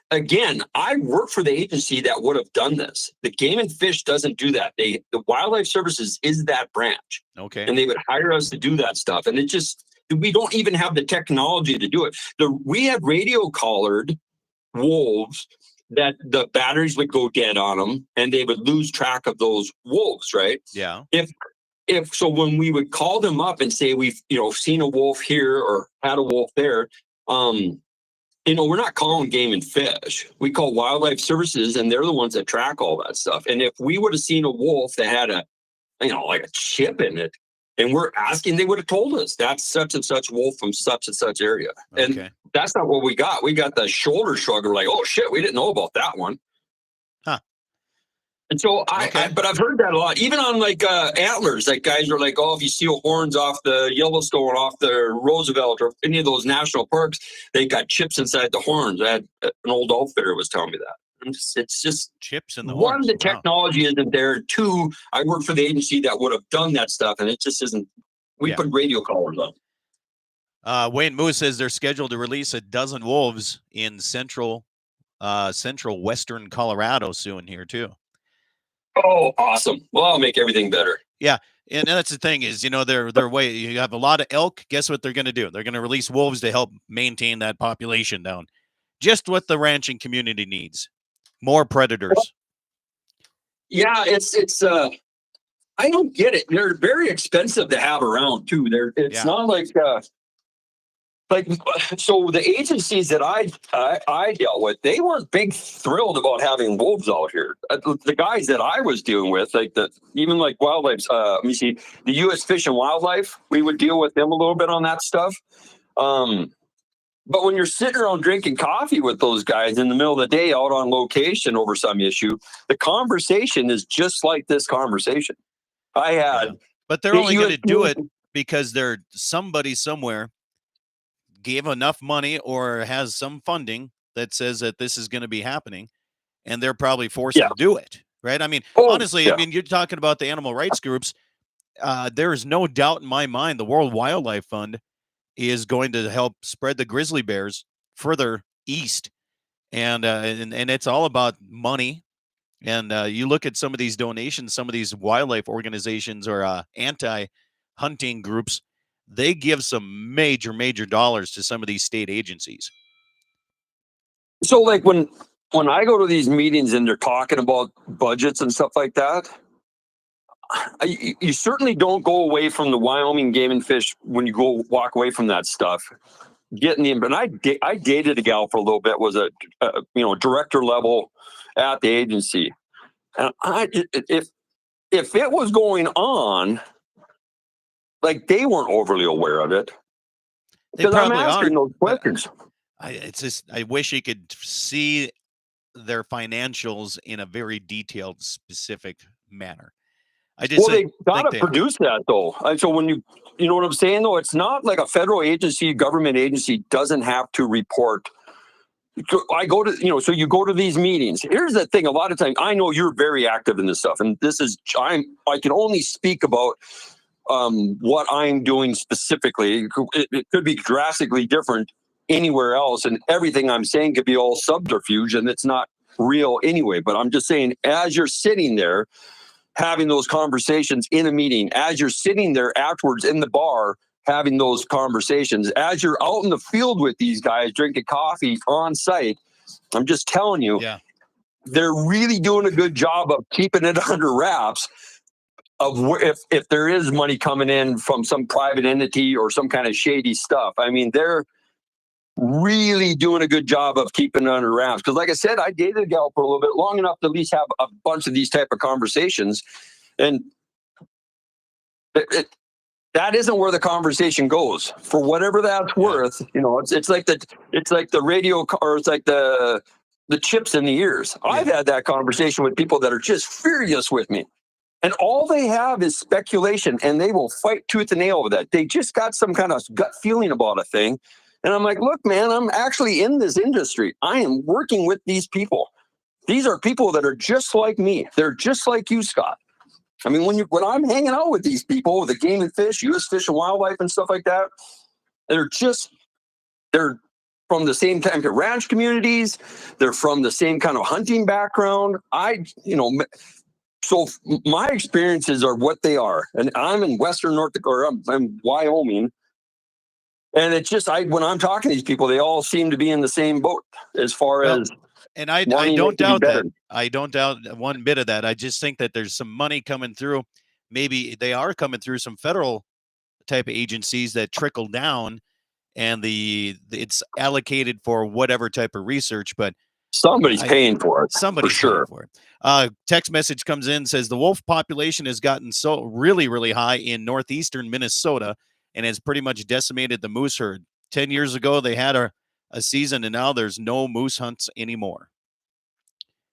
again, I work for the agency that would have done this. The Game and Fish doesn't do that. The Wildlife Services is that branch. Okay. And they would hire us to do that stuff. And we don't even have the technology to do it. We had radio collared wolves that the batteries would go dead on them and they would lose track of those wolves, right? Yeah. If so, when we would call them up and say we've seen a wolf here or had a wolf there, we're not calling Game and Fish. We call Wildlife Services, and they're the ones that track all that stuff. And if we would have seen a wolf that had like a chip in it, and we're asking, they would have told us that's such and such wolf from such and such area. Okay. And that's not what we got. We got the shoulder shrugger, like, oh shit, we didn't know about that one. Huh. And so but I've heard that a lot, even on like antlers. Like guys are like, oh, if you steal horns off the Yellowstone, off the Roosevelt, or any of those national parks, they got chips inside the horns. I had an old outfitter was telling me that. It's just chips in the one, horns. the technology isn't there. Two, I work for the agency that would have done that stuff, and it just isn't. We put radio collars on. Wayne Moose says they're scheduled to release a dozen wolves in central western Colorado soon here too. Oh, awesome. Well, I'll make everything better. Yeah. And that's the thing is, their way, you have a lot of elk. Guess what they're going to do? They're going to release wolves to help maintain that population down. Just what the ranching community needs. More predators. Yeah, it's I don't get it. They're very expensive to have around too. It's not like so the agencies that I dealt with, they weren't big thrilled about having wolves out here. The guys that I was dealing with, even like wildlife, let me see, the U.S. Fish and Wildlife, we would deal with them a little bit on that stuff. But when you're sitting around drinking coffee with those guys in the middle of the day out on location over some issue, the conversation is just like this conversation I had. But they're only going to do it because somebody somewhere gave enough money or has some funding that says that this is going to be happening, and they're probably forced to do it, right? I mean, honestly, I mean, you're talking about the animal rights groups. There is no doubt in my mind the World Wildlife Fund is going to help spread the grizzly bears further east, and it's all about money. And you look at some of these donations, some of these wildlife organizations or anti-hunting groups, they give some major dollars to some of these state agencies. So like when I go to these meetings and they're talking about budgets and stuff like that, you certainly don't go away from the Wyoming Game and Fish when you go walk away from that stuff. But I dated a gal for a little bit, was a director level at the agency, and if it was going on, like they weren't overly aware of it. Because I'm asking those questions. I wish you could see their financials in a very detailed, specific manner. They got to produce that though. So when you know what I'm saying though, it's not like a federal agency, government agency doesn't have to report. I go to, so you go to these meetings. Here's the thing. A lot of times, I know you're very active in this stuff, and I can only speak about what I'm doing specifically. It could be drastically different anywhere else, and everything I'm saying could be all subterfuge, and it's not real anyway. But I'm just saying, as you're sitting there having those conversations in a meeting, as you're sitting there afterwards in the bar having those conversations, as you're out in the field with these guys drinking coffee on site, I'm just telling you, they're really doing a good job of keeping it under wraps of if there is money coming in from some private entity or some kind of shady stuff. I mean, they're really doing a good job of keeping it under wraps. Because like I said, I dated a gal for a little bit long enough to at least have a bunch of these type of conversations. And that isn't where the conversation goes. For whatever that's worth, it's like the radio or it's like the chips in the ears. I've had that conversation with people that are just furious with me. And all they have is speculation, and they will fight tooth and nail over that. They just got some kind of gut feeling about a thing. And I'm like, look, man, I'm actually in this industry. I am working with these people. These are people that are just like me. They're just like you, Scott. I mean, when I'm hanging out with these people, the Game and Fish, U.S. Fish and Wildlife and stuff like that, they're from the same type of ranch communities. They're from the same kind of hunting background. So my experiences are what they are. And I'm in Western North Dakota, I'm Wyoming. And it's just, when I'm talking to these people, they all seem to be in the same boat as far as. And I don't doubt that. I don't doubt one bit of that. I just think that there's some money coming through. Maybe they are coming through some federal type of agencies that trickle down, and it's allocated for whatever type of research. But somebody's paying for it. Somebody's paying for it. Text message comes in, says the wolf population has gotten so really, really high in northeastern Minnesota and has pretty much decimated the moose herd. 10 years ago, they had a season, and now there's no moose hunts anymore.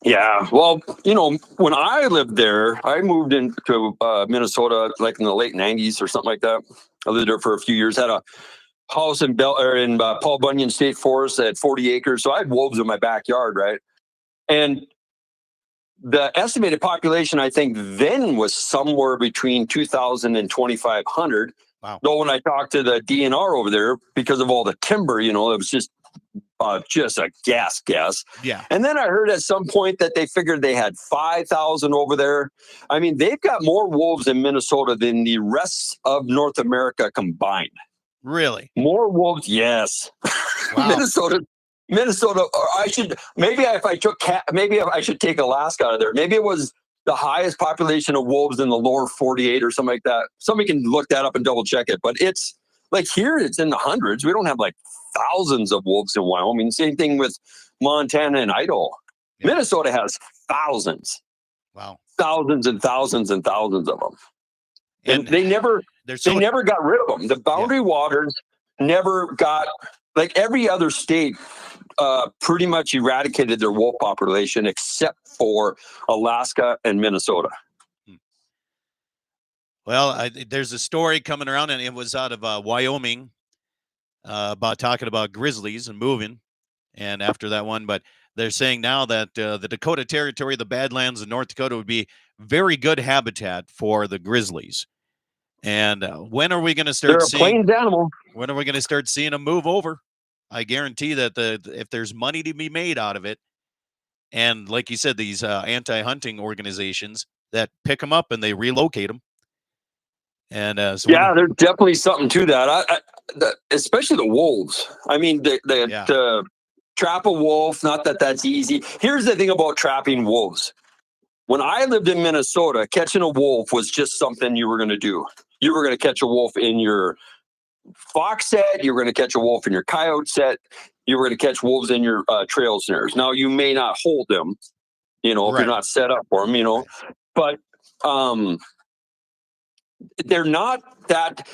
Yeah, well, when I lived there, I moved into Minnesota like in the late 90s or something like that. I lived there for a few years, had a house in Paul Bunyan State Forest at 40 acres. So I had wolves in my backyard, right? And the estimated population, I think, then was somewhere between 2,000 and 2,500. Wow. Though when I talked to the DNR over there, because of all the timber, it was just a guess. Yeah. And then I heard at some point that they figured they had 5,000 over there. I mean, they've got more wolves in Minnesota than the rest of North America combined. Really? More wolves? Yes. Wow. Minnesota. Or I should take Alaska out of there. Maybe it was the highest population of wolves in the lower 48 or something like that. Somebody can look that up and double check it. But it's like here, it's in the hundreds. We don't have like thousands of wolves in Wyoming. Same thing with Montana and Idaho. Yeah. Minnesota has thousands. Wow. Thousands and thousands and thousands of them. And they never got rid of them. The boundary waters never got, like every other state pretty much eradicated their wolf population except for Alaska and Minnesota. Well, there's a story coming around, and it was out of Wyoming about talking about grizzlies and moving. And after that one, but they're saying now that the Dakota Territory, the Badlands of North Dakota, would be very good habitat for the grizzlies. And when are we going to start seeing? Plains animal. When are we going to start seeing them move over? I guarantee that if there's money to be made out of it, and like you said, these anti-hunting organizations that pick them up and they relocate them. And there's definitely something to that. Especially the wolves. I mean, the trap a wolf. Not that that's easy. Here's the thing about trapping wolves. When I lived in Minnesota, catching a wolf was just something you were going to do. You were going to catch a wolf in your fox set. You were going to catch a wolf in your coyote set. You were going to catch wolves in your trail snares. Now, you may not hold them, if you're not set up for them, but they're not that,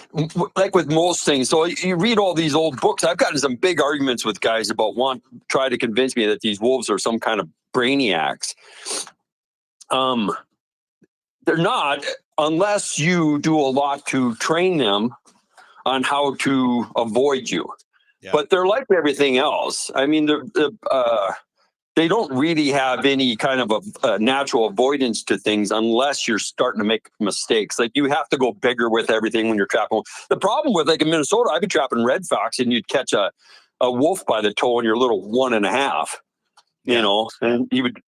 like with most things. So you read all these old books. I've gotten some big arguments with guys about try to convince me that these wolves are some kind of brainiacs. They're not, unless you do a lot to train them on how to avoid you. Yeah. But they're like everything else. I mean, they don't really have any kind of a natural avoidance to things unless you're starting to make mistakes. Like you have to go bigger with everything when you're trapping. The problem with, like in Minnesota, I'd be trapping red fox and you'd catch a wolf by the toe in your little 1.5, and he would.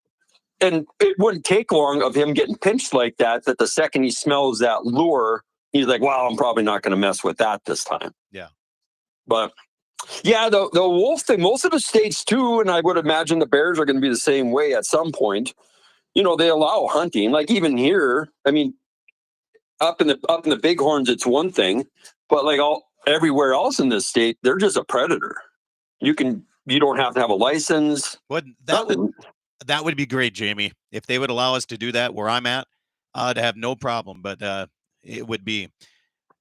And it wouldn't take long of him getting pinched like that the second he smells that lure, he's like, well, I'm probably not going to mess with that this time. Yeah. But yeah, the wolf thing, most of the states too, and I would imagine the bears are going to be the same way at some point. They allow hunting. Like even here, I mean, up in the Bighorns, it's one thing, but like everywhere else in this state, they're just a predator. You don't have to have a license. That would be great, Jamie. If they would allow us to do that where I'm at, I'd have no problem. But it would be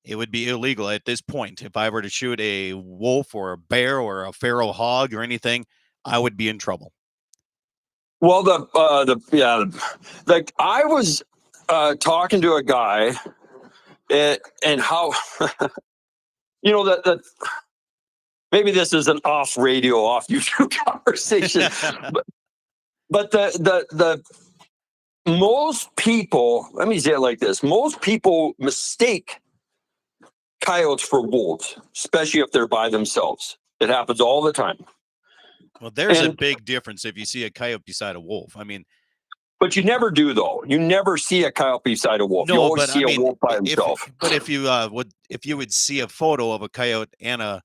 It would be illegal at this point. If I were to shoot a wolf or a bear or a feral hog or anything, I would be in trouble. Well, like I was talking to a guy, and how that maybe this is an off radio, off YouTube conversation, but the most people, let me say it like this: most people mistake coyotes for wolves, especially if they're by themselves. It happens all the time. Well, there's a big difference if you see a coyote beside a wolf. I mean, but you never do, though. You never see a coyote beside a wolf. No, you always but see I mean, a wolf by himself. But if you would see a photo of a coyote and a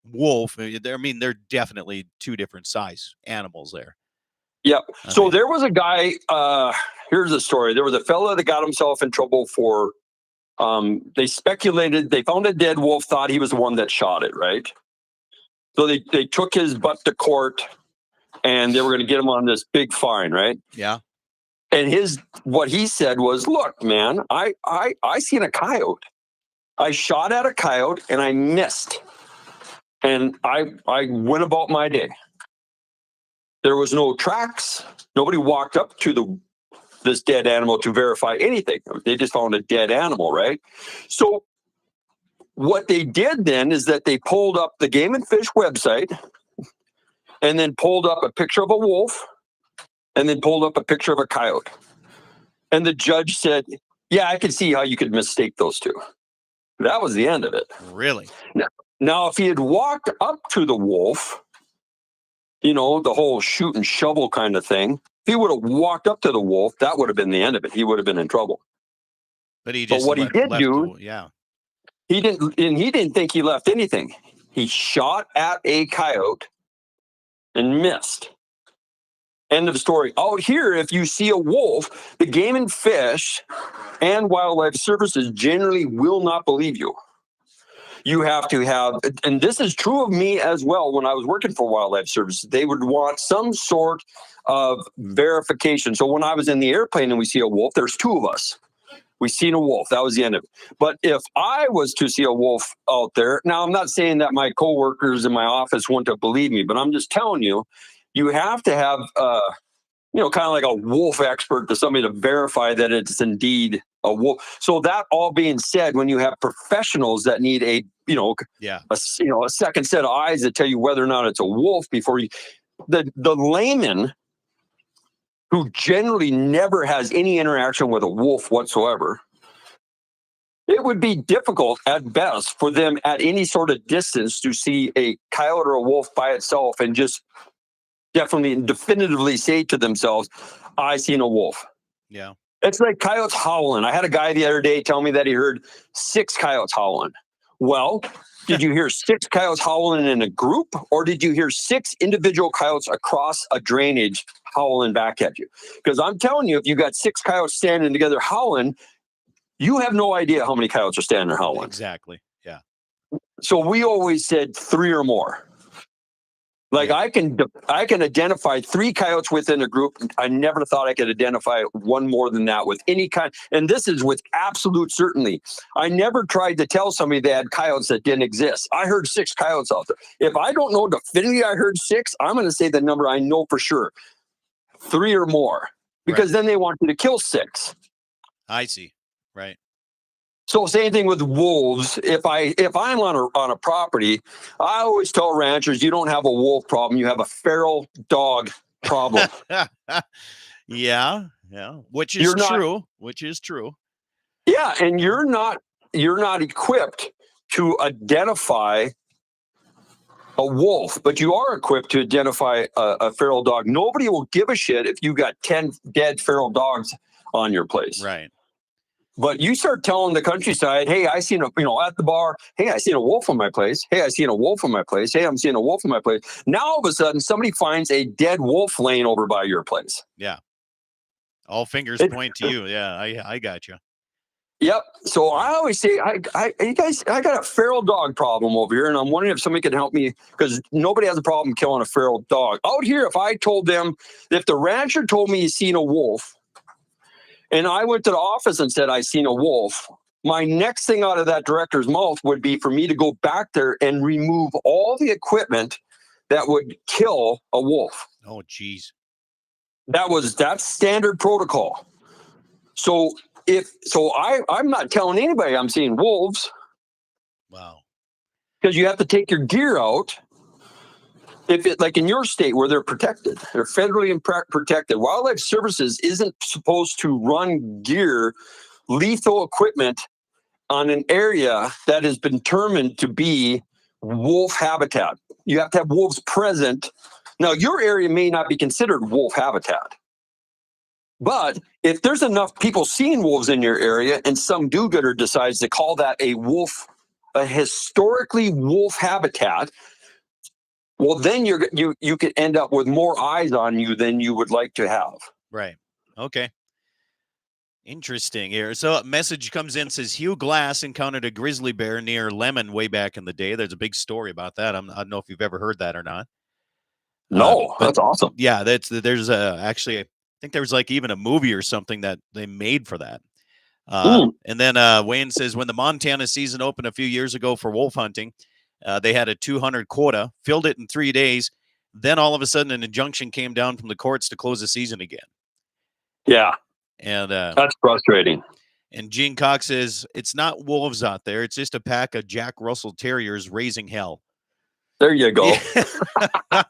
wolf, I mean, they're definitely two different size animals there. Yep. So there was a guy. Here's the story. There was a fella that got himself in trouble for. They speculated. They found a dead wolf. Thought he was the one that shot it. Right. So they took his butt to court, and they were going to get him on this big fine. Right. Yeah. And what he said was, "Look, man, I seen a coyote. I shot at a coyote and I missed, and I went about my day. There was no tracks. Nobody walked up to this dead animal to verify anything. They just found a dead animal, right? So what they did then is that they pulled up the Game and Fish website, and then pulled up a picture of a wolf, and then pulled up a picture of a coyote. And the judge said, yeah, I can see how you could mistake those two. That was the end of it. Really? Now, if he had walked up to the wolf, the whole shoot and shovel kind of thing, if he would have walked up to the wolf, that would have been the end of it. He would have been in trouble. But he just he didn't he didn't think he left anything. He shot at a coyote and missed. End of story. Out here, if you see a wolf, the Game and Fish and Wildlife Services generally will not believe you. You have to have, and this is true of me as well. When I was working for Wildlife Services, they would want some sort of verification. So when I was in the airplane and we see a wolf, there's two of us. We seen a wolf. That was the end of it. But if I was to see a wolf out there, now I'm not saying that my coworkers in my office wouldn't have believed me, but I'm just telling you, you have to have, kind of like a wolf expert, to somebody to verify that it's indeed a wolf. So that all being said, when you have professionals that need a second set of eyes that tell you whether or not it's a wolf before you, the layman who generally never has any interaction with a wolf whatsoever, it would be difficult at best for them at any sort of distance to see a coyote or a wolf by itself and just definitively say to themselves, I seen a wolf. Yeah. It's like coyotes howling. I had a guy the other day tell me that he heard 6 coyotes howling. Well, did you hear 6 coyotes howling in a group, or did you hear 6 individual coyotes across a drainage howling back at you? Because I'm telling you, if you got 6 coyotes standing together howling, you have no idea how many coyotes are standing there howling. Exactly. Yeah. So we always said 3 or more. Like, yeah. I can identify 3 coyotes within a group. I never thought I could identify one more than that with any kind. And this is with absolute certainty. I never tried to tell somebody they had coyotes that didn't exist. I heard 6 coyotes out there. If I don't know definitively I heard 6, I'm going to say the number I know for sure. 3 or more. Because then they want you to kill 6. I see. Right. So same thing with wolves. If I'm on a property, I always tell ranchers, you don't have a wolf problem, you have a feral dog problem. Yeah. Which is true. Yeah, and you're not equipped to identify a wolf, but you are equipped to identify a feral dog. Nobody will give a shit if you got 10 dead feral dogs on your place. Right. But you start telling the countryside, hey, I seen at the bar, hey, I seen a wolf on my place. Hey, I seen a wolf on my place. Hey, I'm seeing a wolf on my place. Now, all of a sudden, somebody finds a dead wolf laying over by your place. Yeah. All fingers point to you. Yeah, I got you. Yep. So I always say, I got a feral dog problem over here, and I'm wondering if somebody can help me, because nobody has a problem killing a feral dog. Out here, if the rancher told me he's seen a wolf, and I went to the office and said, I seen a wolf, my next thing out of that director's mouth would be for me to go back there and remove all the equipment that would kill a wolf. Oh, geez. That's standard protocol. So I'm not telling anybody I'm seeing wolves. Wow. Because you have to take your gear out. If it, like in your state where they're protected, they're federally protected. Wildlife Services isn't supposed to run lethal equipment on an area that has been determined to be wolf habitat. You have to have wolves present. Now, your area may not be considered wolf habitat, but if there's enough people seeing wolves in your area and some do-gooder decides to call that a historically wolf habitat, well, then you could end up with more eyes on you than you would like to have. Right. Okay. Interesting here. So a message comes in, says Hugh Glass encountered a grizzly bear near Lemon way back in the day. There's a big story about that. I don't know if you've ever heard that or not. No, that's awesome. Yeah, there's actually, I think there was like even a movie or something that they made for that. And then Wayne says, when the Montana season opened a few years ago for wolf hunting, they had a 200 quota, filled it in 3 days. Then all of a sudden an injunction came down from the courts to close the season again. Yeah. And that's frustrating. And Gene Cox says, it's not wolves out there. It's just a pack of Jack Russell Terriers raising hell. There you go. That's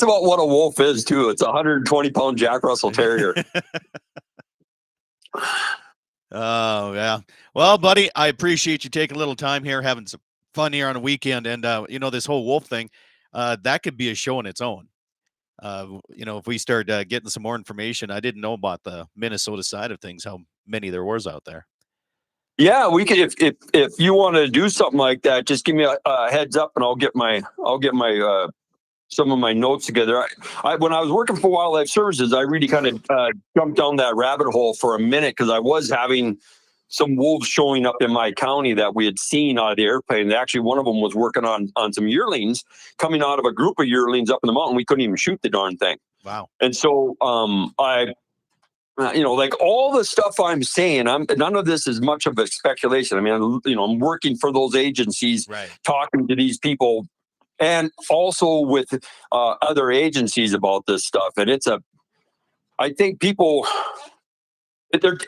about what a wolf is, too. It's a 120-pound Jack Russell Terrier. Oh, yeah. Well, buddy, I appreciate you taking a little time here, having some fun here on a weekend. And, this whole wolf thing, that could be a show on its own. If we start getting some more information, I didn't know about the Minnesota side of things, how many there was out there. Yeah, we could, if you want to do something like that, just give me a heads up and I'll get my some of my notes together. I when I was working for Wildlife Services, I really kind of jumped down that rabbit hole for a minute because I was having some wolves showing up in my county that we had seen out of the airplane. And actually, one of them was working on some yearlings coming out of a group of yearlings up in the mountain. We couldn't even shoot the darn thing. Wow. And so like all the stuff I'm saying, none of this is much of a speculation. I mean, I'm working for those agencies, right, talking to these people, and also with other agencies about this stuff. And I think people,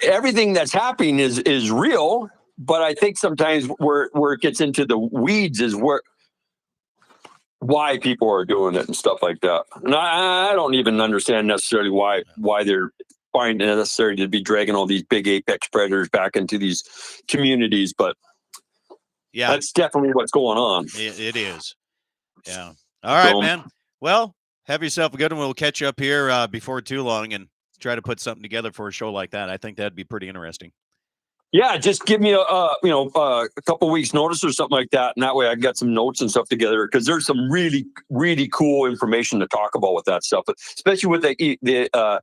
everything that's happening is real, but I think sometimes where it gets into the weeds is why people are doing it and stuff like that. And I don't even understand necessarily why they're finding it necessary to be dragging all these big apex predators back into these communities. But yeah, that's definitely what's going on. It is. Yeah. All right, man. Well, have yourself a good one. We'll catch you up here before too long and try to put something together for a show like that. I think that'd be pretty interesting. Yeah, just give me a couple weeks notice or something like that, and that way I got some notes and stuff together because there's some really, really cool information to talk about with that stuff, especially with the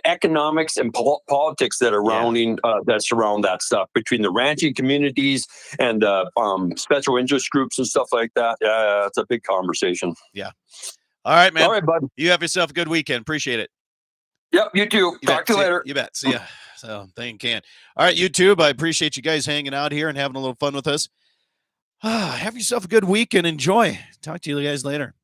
economics and politics that are that surround that stuff between the ranching communities and special interest groups and stuff like that. Yeah, it's a big conversation. Yeah. All right, man. All right, bud. You have yourself a good weekend. Appreciate it. Yep, you too. Talk to you later. You bet. See ya. So thank you. All right, YouTube, I appreciate you guys hanging out here and having a little fun with us. Have yourself a good week and enjoy. Talk to you guys later.